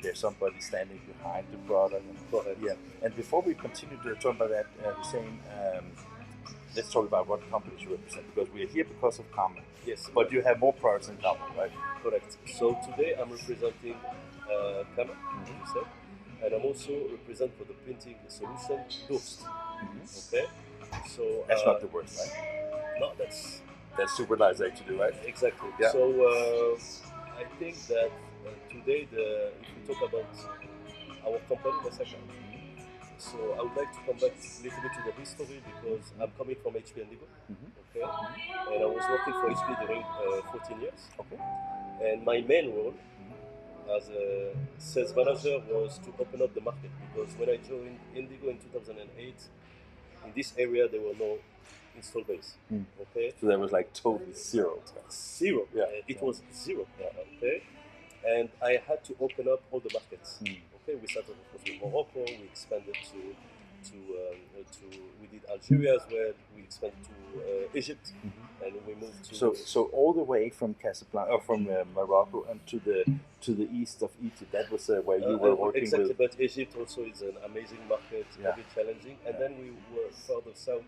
Speaker 1: there's somebody standing behind the product. And, yeah. And before we continue to talk about that, Hussein, let's talk about what companies you represent, because we are here because of Common.
Speaker 5: Yes.
Speaker 1: But you have more products in Common, right?
Speaker 5: Correct. So today I'm representing Kama, you said, and I'm also represent for the printing solution Durst. Okay. So
Speaker 1: that's not the worst, right?
Speaker 5: No, that's
Speaker 1: super nice actually, right?
Speaker 5: Exactly.
Speaker 1: Yeah.
Speaker 5: So I think that today, if we talk about our company, Masaka, so I would like to come back a little bit to the history because I'm coming from HP Indigo, okay, and I was working for HP during 14 years.
Speaker 1: Okay.
Speaker 5: And my main role as a sales manager was to open up the market because when I joined Indigo in 2008, in this area there were no install base. Okay.
Speaker 1: So that was like totally zero.
Speaker 5: Zero.
Speaker 1: Yeah.
Speaker 5: It was zero. Okay. And I had to open up all the markets. Okay. We started of course with Morocco. We expanded to we did Algeria as well. We expanded to Egypt, and we moved to.
Speaker 1: So all the way from Casablanca, or from Morocco, and to the east of Egypt. That was where you were working
Speaker 5: exactly,
Speaker 1: with.
Speaker 5: But Egypt also is an amazing market, very challenging. And then we were further south.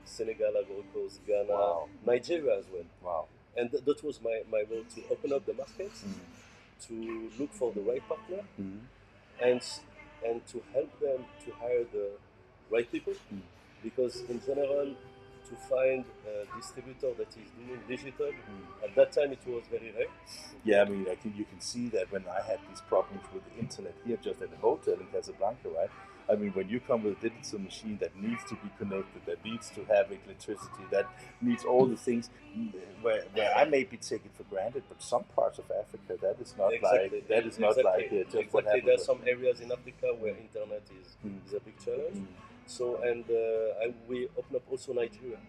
Speaker 5: Senegal, Ivory Coast, Ghana, Nigeria as well.
Speaker 1: Wow.
Speaker 5: And that was my role to open up the market, to look for the right partner, and to help them to hire the right people. Because in general, to find a distributor that is doing digital, at that time it was very rare.
Speaker 1: Yeah, I mean, I think you can see that when I had these problems with the internet here, just at the hotel in Casablanca, right? I mean, when you come with a digital machine that needs to be connected, that needs to have electricity, that needs all the things, where I maybe take it for granted, but some parts of Africa, that is not
Speaker 5: Exactly.
Speaker 1: like just what happens.
Speaker 5: There are some areas in Africa where internet is a big challenge. So, and we open up also Nigeria,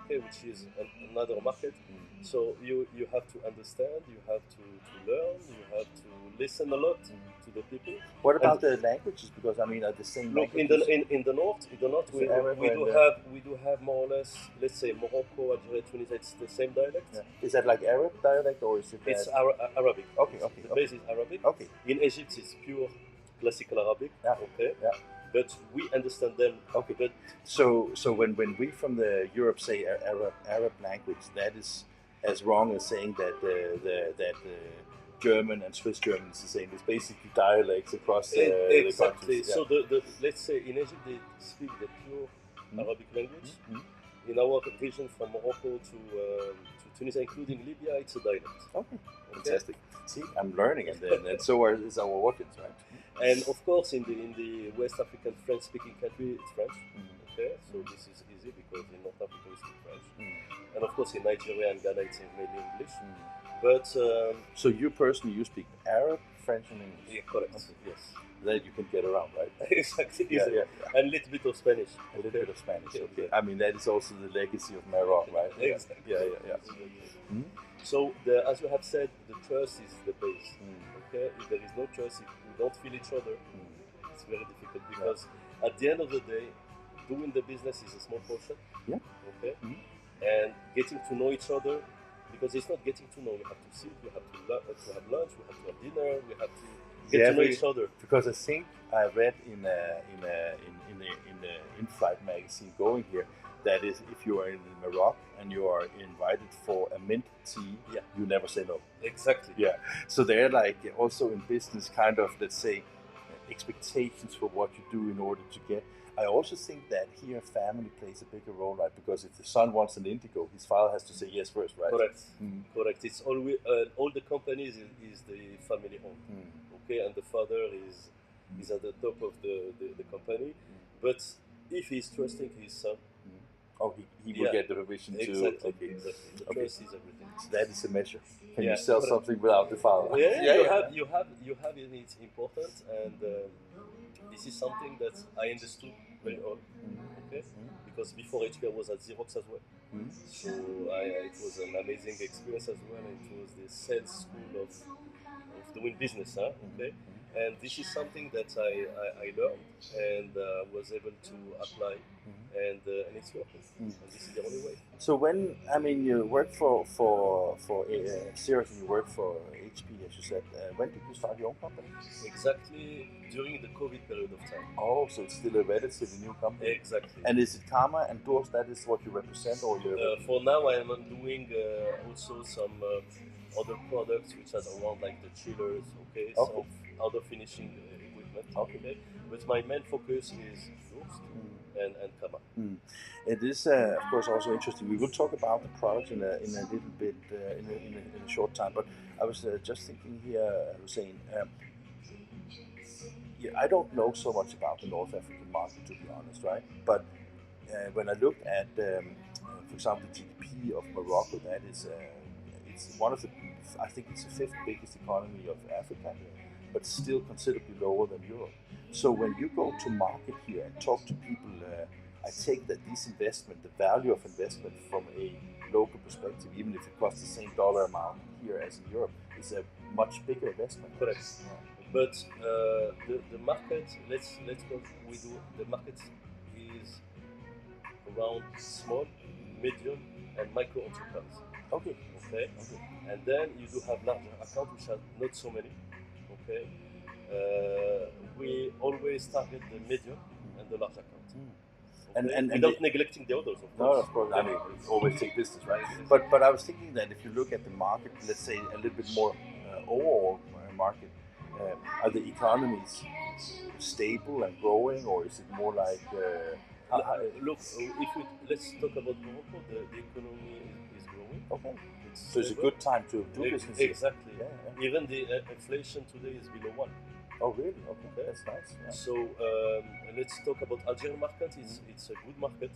Speaker 5: okay, which is another market. So you have to understand, you have to learn, you have to listen a lot to the people.
Speaker 1: What about the languages? Because I mean, are the same languages?
Speaker 5: In the north, we do have more or less, let's say Morocco, Algeria, Tunisia. It's the same dialect.
Speaker 1: Yeah. Is that like Arab dialect or is it?
Speaker 5: It's Arabic.
Speaker 1: Okay.
Speaker 5: The base is Arabic.
Speaker 1: Okay.
Speaker 5: In Egypt, it's pure classical Arabic.
Speaker 1: Yeah.
Speaker 5: Okay.
Speaker 1: Yeah.
Speaker 5: But we understand them.
Speaker 1: Okay. But so when we from the Europe say Arab language, that is as wrong as saying that that German and Swiss German is the same. It's basically dialects across the countries.
Speaker 5: So let's say in Egypt they speak the pure Arabic language. In our region from Morocco to Tunisia, including Libya, it's a dialect.
Speaker 1: Okay. Fantastic. See, I'm learning, and so is our audience, right?
Speaker 5: And of course, in the West African French-speaking country, it's French. Okay, so this is easy because in North Africa we speak French, and of course in Nigeria and Ghana it's mainly English. But
Speaker 1: so you personally, you speak Arab, French, and English.
Speaker 5: Yeah, correct.
Speaker 1: Okay.
Speaker 5: Yes.
Speaker 1: That you can get around, right?
Speaker 5: Exactly.
Speaker 1: Yeah.
Speaker 5: And a little bit of Spanish.
Speaker 1: A little bit of Spanish. Okay. I mean, that is also the legacy of Morocco, right?
Speaker 5: Exactly.
Speaker 1: Yeah.
Speaker 5: So, as you have said, the trust is the base. Okay. If there is no trust, if we don't feel each other, it's very difficult because at the end of the day, doing the business is a small portion.
Speaker 1: Yeah.
Speaker 5: Okay. And getting to know each other, because it's not getting to know. We have to sit, we have to have lunch, we have to have dinner, we have to get to know each other.
Speaker 1: Because I think I read in the in-flight magazine going here that is, if you are in Morocco and you are invited for a mint tea, you never say no.
Speaker 5: Exactly.
Speaker 1: Yeah. So they're like also in business kind of, let's say, expectations for what you do in order to get. I also think that here family plays a bigger role, right? Because if the son wants an indigo, his father has to say yes first, right?
Speaker 5: Correct. Correct. It's always all the companies is the family owned. Okay, and the father is at the top of the company. But if he's trusting his son,
Speaker 1: Oh, he will get the permission to.
Speaker 5: Exactly.
Speaker 1: Okay.
Speaker 5: Exactly. The
Speaker 1: Okay.
Speaker 5: trust is everything.
Speaker 1: So that is a measure. Can
Speaker 5: Yeah,
Speaker 1: you sell
Speaker 5: correct.
Speaker 1: something without the father?
Speaker 5: Yeah, you have it. It's important, and this is something that I understood very early. Okay, because before HP I was at Xerox as well. So it was an amazing experience as well. It was the sales school of doing business, huh? Okay, and this is something that I learned and was able to apply, and it's working. And this is the only way.
Speaker 1: So when you work for Xerox and you work for HP, as you said, when did you start your own company?
Speaker 5: Exactly during the COVID period of time.
Speaker 1: Oh, so it's still a relatively new company.
Speaker 5: Exactly.
Speaker 1: And is it Karma and Doors? That is what you represent, or you?
Speaker 5: For now, I am doing also some other products which are around like the chillers, okay, some other finishing equipment. Okay. But my main focus is Doors and Kama.
Speaker 1: It is, of course, also interesting. We will talk about the products in a little bit in a short time. But I was just thinking here, I was saying, I don't know so much about the North African market, to be honest, right? But when I looked at, for example, the GDP of Morocco, that is, it's one of the, I think it's the fifth biggest economy of Africa, but still considerably lower than Europe. So when you go to market here and talk to people, I take that this investment, the value of investment from a local perspective, even if it costs the same dollar amount here as in Europe, is a much bigger investment.
Speaker 5: Correct. Yeah. But the market, let's go. We do the market is around small, medium, and micro enterprise. Okay. And then you do have larger accounts which are not so many. Okay. We always target the medium and the large account. Okay? And without neglecting the others, of course.
Speaker 1: No, of course. I mean, always take business, right? But I was thinking that if you look at the market, let's say a little bit more overall market, are the economies stable and growing, or is it more like?
Speaker 5: Look, let's talk about Morocco. The economy is growing.
Speaker 1: Okay. So it's a good time to do business.
Speaker 5: Exactly. Yeah. Even the inflation today is below 1.
Speaker 1: Oh really? Okay, that's nice. Yeah.
Speaker 5: So let's talk about Algerian market. It's a good market.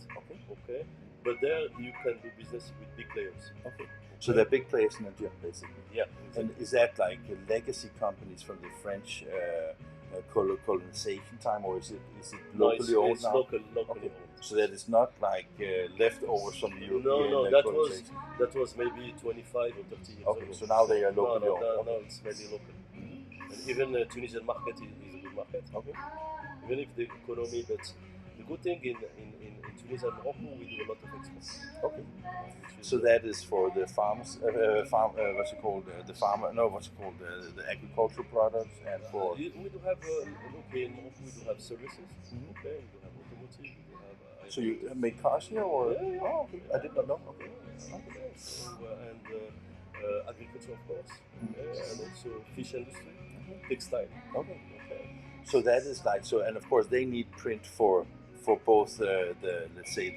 Speaker 5: Okay. But there you can do business with big players. Okay.
Speaker 1: So they're big players in Algeria, basically.
Speaker 5: Yeah. Exactly.
Speaker 1: And is that like legacy companies from the French colonization time, or is it locally owned
Speaker 5: it's
Speaker 1: now?
Speaker 5: Locally owned.
Speaker 1: So that is not like leftovers from the European
Speaker 5: No,
Speaker 1: colonization.
Speaker 5: that was maybe 25 or 30 years ago.
Speaker 1: So now they are locally owned.
Speaker 5: No, it's mainly local. And even the Tunisian market is a good market. Okay. Even if the economy, but the good thing in Tunisia and Morocco, we do a lot of exports. Okay.
Speaker 1: So that is for the farmers, what's it called? The agricultural products, and for.
Speaker 5: We do have in Morocco we do have services. Okay. We do have automotive. We do have.
Speaker 1: So you make cars here, or?
Speaker 5: Yeah.
Speaker 1: Oh, okay. I did not know. Okay.
Speaker 5: So, and agriculture, of course, and also fish industry, textile. Okay.
Speaker 1: So that is like so, and of course they need print for both the let's say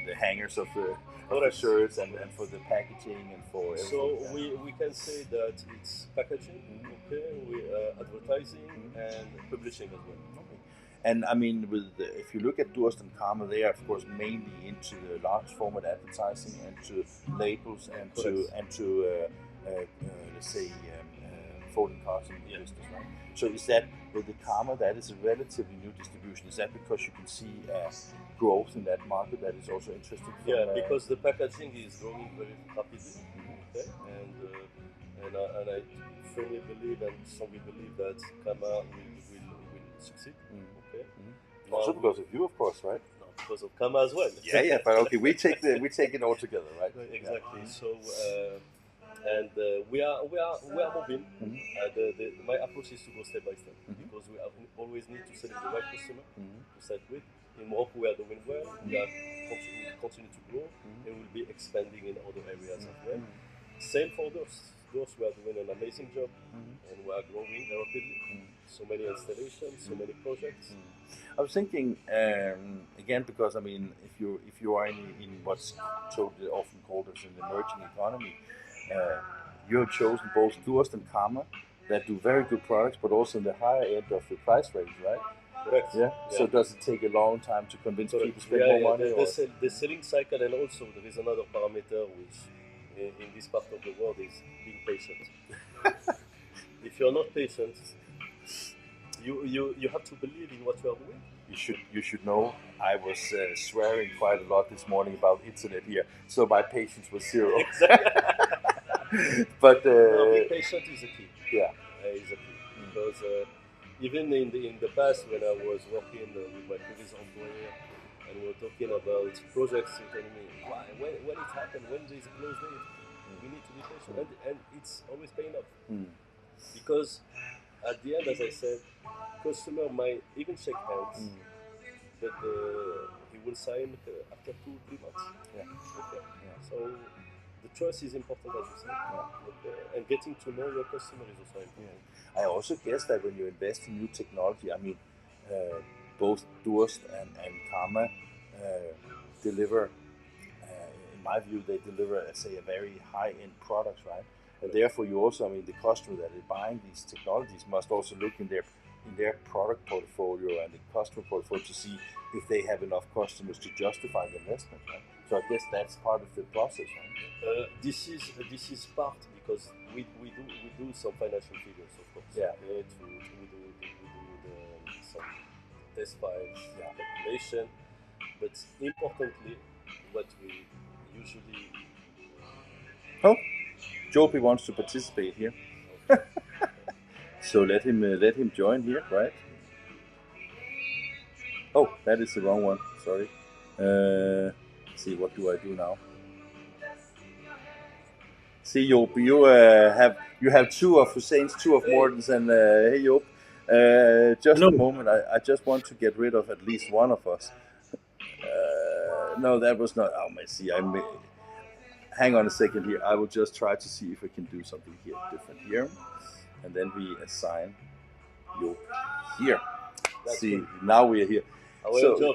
Speaker 1: the hangers of the shirts and for the packaging and for everything.
Speaker 5: So we can say that it's packaging, we advertising and publishing as well.
Speaker 1: Okay. And I mean, if you look at Durst and Karma, they are of course mainly into the large format advertising and to labels and to let's say folding cards in the business, right? So is that with the Karma, that is a relatively new distribution? Is that because you can see growth in that market that is also interesting?
Speaker 5: Because the packaging is growing very rapidly, and I firmly believe and strongly believe that Karma will succeed.
Speaker 1: Also because of you, of course, right?
Speaker 5: No, because of Karma as well.
Speaker 1: Yeah, but okay, we take it all together, right?
Speaker 5: Exactly. So. And we are moving. My approach is to go step by step because we always need to select the right customer to start with. In Morocco, we are doing well. We are continue to grow, and we'll be expanding in other areas as well. Same for those. Those we are doing an amazing job, and we are growing rapidly. So many installations, so many projects.
Speaker 1: I was thinking again because I mean, if you are in what's totally often called as an emerging economy. You have chosen both Durst and Karma that do very good products, but also in the higher end of the price range, right?
Speaker 5: Correct.
Speaker 1: Yeah. So does it take a long time to convince people to spend
Speaker 5: Yeah,
Speaker 1: more money?
Speaker 5: the selling cycle, and also there is another parameter which in this part of the world is being patient. If you're not patient, you have to believe in what you are doing.
Speaker 1: You should know I was swearing quite a lot this morning about internet here, so my patience was zero. But
Speaker 5: being patient is a key.
Speaker 1: Yeah,
Speaker 5: Is a key because even in the past when I was working with my previous employer and we were talking about projects, he told me why when it happened, when there is a close date, we need to be patient, and it's always paying off because at the end, as I said, customer might even shake hands, but he will sign after 2-3 months.
Speaker 1: Yeah.
Speaker 5: Okay. Yeah. So the trust is important, as you said. Yeah. Okay. And getting to know your customer is also important.
Speaker 1: I also guess that when you invest in new technology, I mean, both Durst and Karma deliver, in my view, they deliver, say, a very high-end product, right? And therefore, you also, I mean, the customer that is buying these technologies must also look in their product portfolio and the customer portfolio to see if they have enough customers to justify the investment, right? So I guess that's part of the process, right?
Speaker 5: This is part because we do some financial figures, of course.
Speaker 1: Yeah.
Speaker 5: Okay, we do some test files, calculation, but importantly, what we usually.
Speaker 1: Oh, Jopi wants to participate here. So let him join here, right? Oh, that is the wrong one. Sorry. Let's see, what do I do now? See, Joop, you have two of Hussein's, two of Morten's, and hey, Joop. Just a moment. I just want to get rid of at least one of us. No, that was not. Oh, I see. Hang on a second here. I will just try to see if I can do something here different here, and then we assign Joop here.
Speaker 5: That's
Speaker 1: see,
Speaker 5: good.
Speaker 1: now we are here.
Speaker 5: So,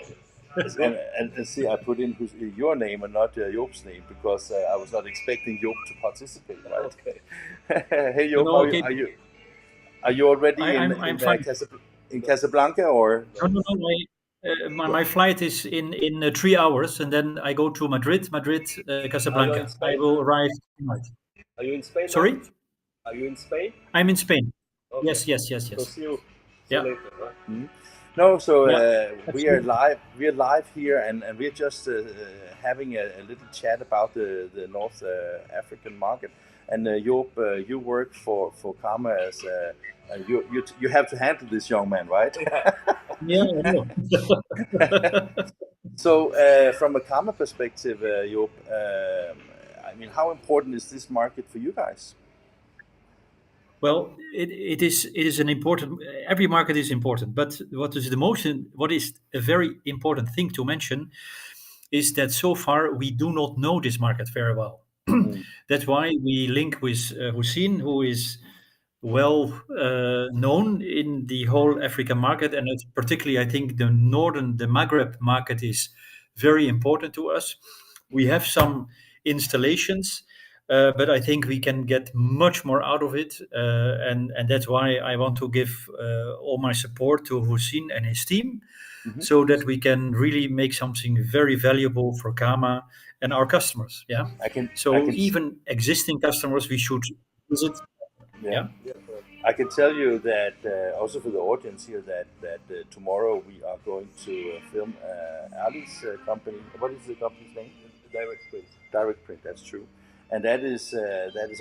Speaker 1: and see, I put in your name and not Joop's name because I was not expecting Joop to participate. Right?
Speaker 5: Okay.
Speaker 1: Hey Joop,
Speaker 6: No, okay.
Speaker 1: are you already
Speaker 6: I'm fine.
Speaker 1: in Casablanca or?
Speaker 6: No, my flight is in 3 hours, and then I go to Madrid, Casablanca. I will arrive tonight.
Speaker 5: Are you in Spain?
Speaker 6: Sorry?
Speaker 5: Now? Are you in Spain?
Speaker 6: I'm in Spain.
Speaker 5: Okay.
Speaker 6: Yes.
Speaker 5: So see you later. Right?
Speaker 1: No, so we are live. We are live here, and we're just having a little chat about the North African market. And Joop, you work for Karma as you have to handle this young man, right?
Speaker 6: Yeah, I know.
Speaker 1: So from a Karma perspective, Joop, I mean, how important is this market for you guys?
Speaker 6: Well, it is an important. Every market is important, but what is a very important thing to mention is that so far we do not know this market very well. That's why we link with Hussein, who is well known in the whole African market, and it's particularly, I think, the Maghreb market is very important to us. We have some installations, but I think we can get much more out of it, and that's why I want to give all my support to Hussein and his team, so that we can really make something very valuable for Kama and our customers. Yeah. Even existing customers, we should visit. Yeah.
Speaker 1: I can tell you that also for the audience here that tomorrow we are going to film Ali's company. What is the company's name?
Speaker 5: Direct Print.
Speaker 1: Direct Print. That's true, and that is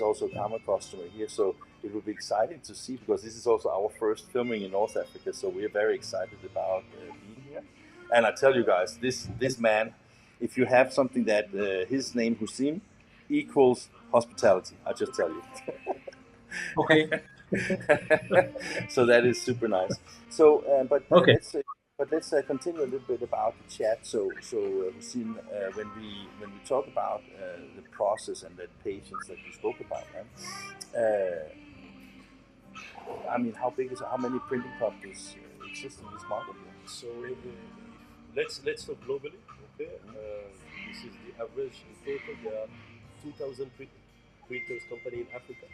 Speaker 1: also a Karma customer here. So it will be exciting to see because this is also our first filming in North Africa. So we are very excited about being here. And I tell you guys, this man, if you have something that his name Hussein equals hospitality, I just tell you.
Speaker 6: Okay.
Speaker 1: So that is super nice. So,
Speaker 6: okay.
Speaker 1: Let's continue a little bit about the chat. So Hussein, when we talk about the process and the patience that you spoke about, right? I mean, how many printing companies exist in this market?
Speaker 5: So let's talk globally. Okay, this is the average in total. There are 2,000 printers company in Africa.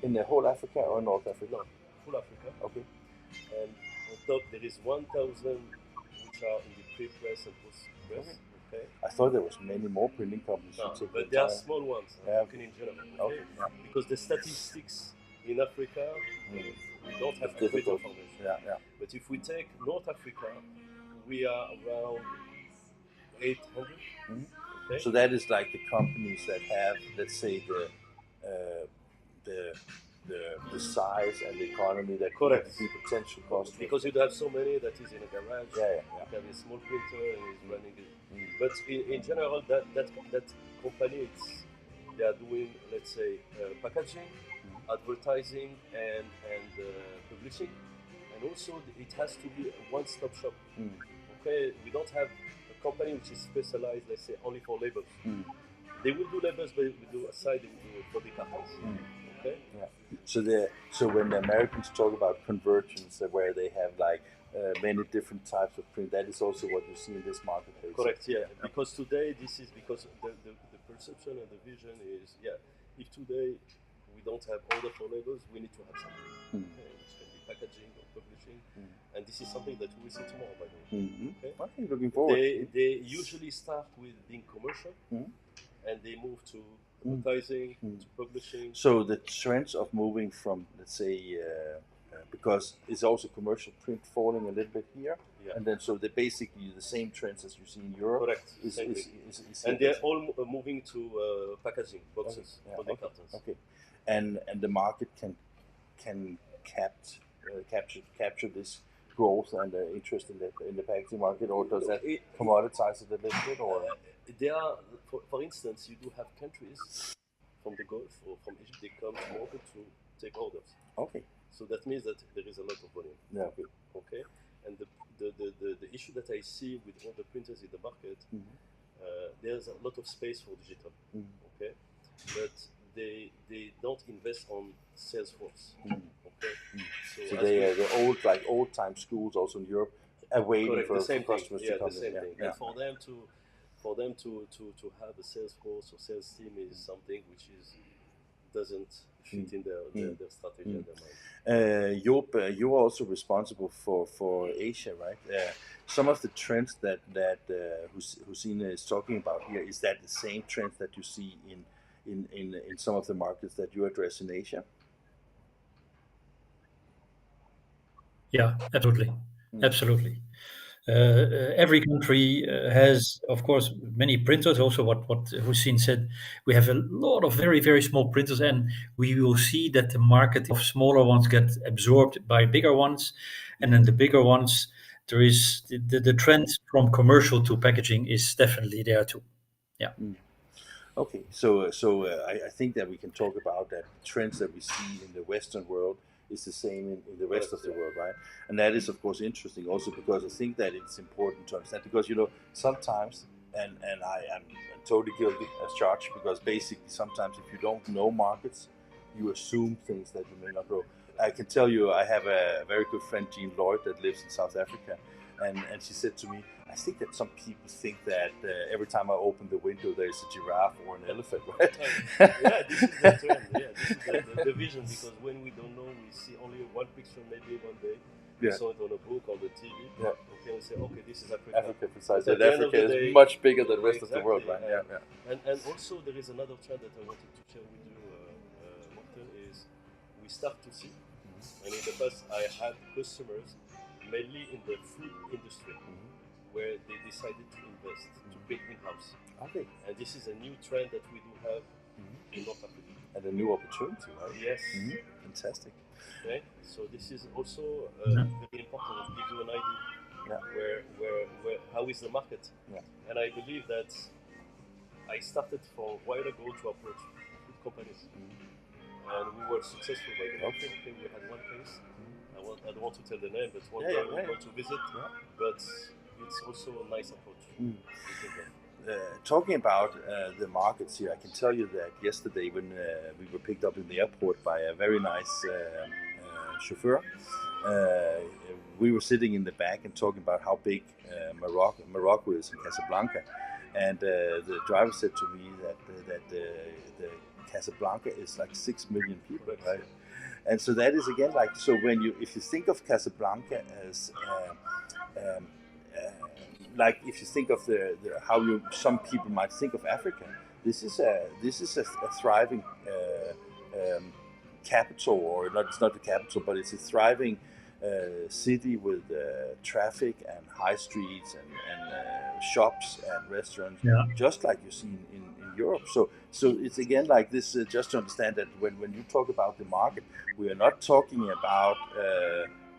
Speaker 1: In the whole Africa or North Africa?
Speaker 5: No, full Africa.
Speaker 1: Okay.
Speaker 5: And On top, there is 1,000 which are in the pre-press and post-press. Okay.
Speaker 1: I thought there was many more printing companies.
Speaker 5: No,
Speaker 1: who take
Speaker 5: but
Speaker 1: the
Speaker 5: they are
Speaker 1: time.
Speaker 5: small ones.
Speaker 1: Yeah.
Speaker 5: Talking in general. Okay.
Speaker 1: Yeah.
Speaker 5: Because the statistics in Africa, we don't have
Speaker 1: It's
Speaker 5: accurate
Speaker 1: difficult.
Speaker 5: information.
Speaker 1: Yeah.
Speaker 5: But if we take North Africa, we are around 800. Okay.
Speaker 1: So that is like the companies that have, let's say, the the size and the economy that
Speaker 5: Correct.
Speaker 1: could be potential cost.
Speaker 5: Because you'd have so many that is in a garage.
Speaker 1: Yeah.
Speaker 5: You have a small printer and is running it. But in general, that company, they are doing, let's say, packaging, advertising, and publishing, and also it has to be a one-stop shop. Okay, we don't have a company which is specialized, let's say, only for labels. They will do labels, but we do aside, they will do body cartons. Okay.
Speaker 1: Yeah. So when the Americans talk about convergence, where they have like many different types of print, that is also what you see in this marketplace.
Speaker 5: Correct. Yeah. Because today this is because the perception and the vision is, if today we don't have order for labels, we need to have something, which can be packaging or publishing, and this is something that we will see tomorrow, by the way.
Speaker 1: Okay, looking forward.
Speaker 5: They usually start with being commercial, and they move to advertising, to publishing.
Speaker 1: So the trends of moving from, let's say, because it's also commercial print falling a little bit here, and then so they're basically the same trends as you see in Europe.
Speaker 5: Correct. And they're all moving to packaging boxes, body cartons.
Speaker 1: Okay, and the market can capture this growth and interest in the packaging market, or does that commoditize it a little bit, or?
Speaker 5: There are, for instance, you do have countries from the Gulf or from Egypt, they come to Morocco to take orders.
Speaker 1: Okay.
Speaker 5: So that means that there is a lot of volume.
Speaker 1: Yeah.
Speaker 5: Okay. And the issue that I see with all the printers in the market, there's a lot of space for digital. Okay. But they don't invest on sales force. Okay.
Speaker 1: So they are the old time schools also in Europe are waiting for customers to come
Speaker 5: in. The same thing.
Speaker 1: Yeah.
Speaker 5: And for them to have a sales force or sales team is something which doesn't fit in their strategy and their mind.
Speaker 1: You're also responsible for Asia, right? Some of the trends that Hussein is talking about here, is that the same trends that you see in some of the markets that you address in Asia?
Speaker 6: Yeah, absolutely. Every country has, of course, many printers. Also, what Hussein said, we have a lot of very, very small printers, and we will see that the market of smaller ones get absorbed by bigger ones, and then the bigger ones, there is the trend from commercial to packaging is definitely there too. Yeah.
Speaker 1: Okay, so I think that we can talk about that trends that we see in the Western world is the same in the rest of the world, right? And that is of course interesting also because I think that it's important to understand, because sometimes, and I am totally guilty as charged, because basically sometimes if you don't know markets, you assume things that you may not know. I can tell you, I have a very good friend, Jean Lloyd, that lives in South Africa, and she said to me, I think that some people think that every time I open the window there's a giraffe or an elephant, right?
Speaker 5: This is the trend. This is the vision, because when we don't know, we see only one picture maybe one day. We saw it on a book, on the TV. Okay, we say, okay, this is Africa.
Speaker 1: Africa precise. And Africa is much bigger than the rest of the world, right?
Speaker 5: And also there is another trend that I wanted to share with you, Martin, is we start to see, and in the past I had customers mainly in the food industry, where they decided to invest, to build in-house.
Speaker 1: Okay.
Speaker 5: And this is a new trend that we do have in North Africa.
Speaker 1: And a new opportunity, right?
Speaker 5: Yes.
Speaker 1: Fantastic.
Speaker 5: Okay. So this is also very important. It gives you an idea where how is the market. And I believe that I started for a while ago to approach food companies. And we were successful by the way. Okay, we had one case. I don't want to tell the name, but one time we went to visit. But it's also a nice approach.
Speaker 1: Talking about the markets here, I can tell you that yesterday when we were picked up in the airport by a very nice chauffeur, we were sitting in the back and talking about how big Morocco is in Casablanca, and the driver said to me that the Casablanca is like 6 million people, right? And so that is again like, so when you, if you think of Casablanca as um, like if you think of the how you, some people might think of Africa, this is a thriving capital, or not, it's not the capital, but it's a thriving city with traffic and high streets and shops and restaurants,
Speaker 6: Yeah.
Speaker 1: just like you see in Europe. So it's again like this, just to understand that when you talk about the market, we are not talking about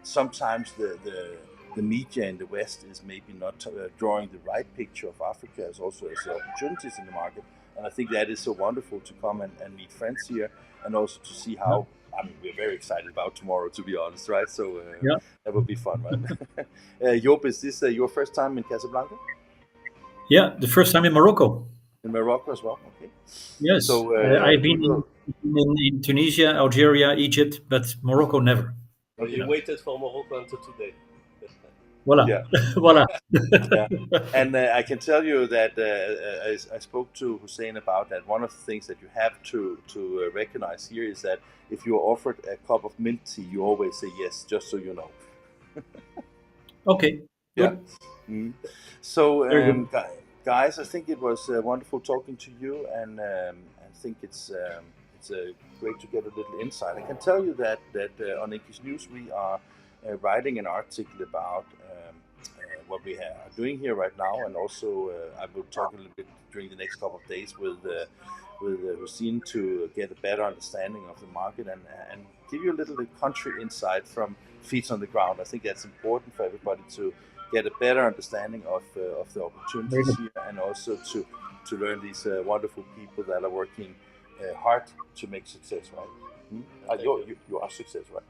Speaker 1: sometimes the media in the West is maybe not drawing the right picture of Africa as also as opportunities in the market. And I think that is so wonderful to come and meet friends here, and also to see how, I mean, we're very excited about tomorrow, to be honest, right? So
Speaker 6: Yeah.
Speaker 1: that will be fun, right? Job, is this your first time in Casablanca?
Speaker 6: Yeah, the first time in Morocco.
Speaker 1: In Morocco as well? Okay.
Speaker 6: Yes,
Speaker 1: So
Speaker 6: I've
Speaker 1: we
Speaker 6: been
Speaker 1: will.
Speaker 6: in Tunisia, Algeria, Egypt, but Morocco never.
Speaker 5: You waited for Morocco until today.
Speaker 6: Voilà,
Speaker 1: Yeah.
Speaker 6: voilà.
Speaker 1: Yeah, and I can tell you that I spoke to Hussein about that. One of the things that you have to recognize here is that if you are offered a cup of milk tea, you always say yes, just so you know.
Speaker 6: Okay,
Speaker 1: Yeah.
Speaker 6: good.
Speaker 1: Mm. So,
Speaker 6: Very good.
Speaker 1: guys, I think it was wonderful talking to you, and I think it's great to get a little insight. I can tell you that on English News we are writing an article about what we are doing here right now, and also I will talk a little bit during the next couple of days with Hussein to get a better understanding of the market and give you a little country insight from feet on the ground. I think that's important for everybody to get a better understanding of the opportunities here, and also to learn these wonderful people that are working hard to make success, right? You are success, right?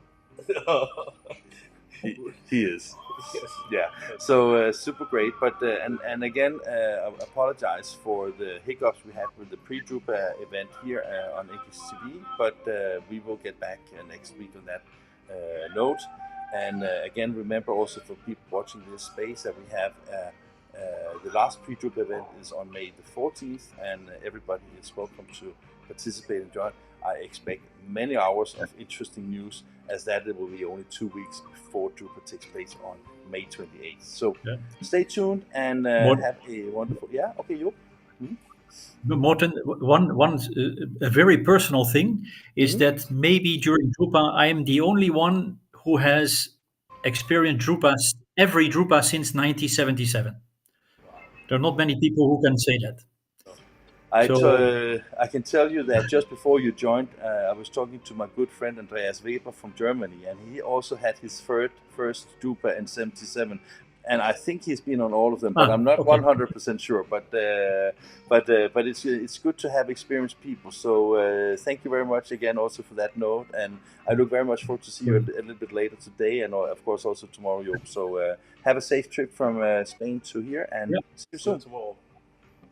Speaker 1: He is.
Speaker 5: Yes.
Speaker 1: Yeah. So super great, but and again, apologize for the hiccups we had with the PreDrupa event here on English TV, but we will get back next week on that note. And again, remember also for people watching this space that we have the last PreDrupa event is on May the 14th, and everybody is welcome to participate and join. I expect many hours of interesting news, as that it will be only 2 weeks before Drupa takes place on May 28th. So stay tuned and have a wonderful. Yeah. Okay, you.
Speaker 6: Morten, one a very personal thing is that maybe during Drupa I am the only one who has experienced every Drupa since 1977. There are not many people who can say that.
Speaker 1: I can tell you that just before you joined, I was talking to my good friend Andreas Weber from Germany, and he also had his first Drupa in '77, and I think he's been on all of them, but I'm not 100% sure. But it's good to have experienced people. So thank you very much again, also for that note, and I look very much forward to see you a little bit later today, and of course also tomorrow, Job. So have a safe trip from Spain to here, and see you soon.
Speaker 5: Tomorrow.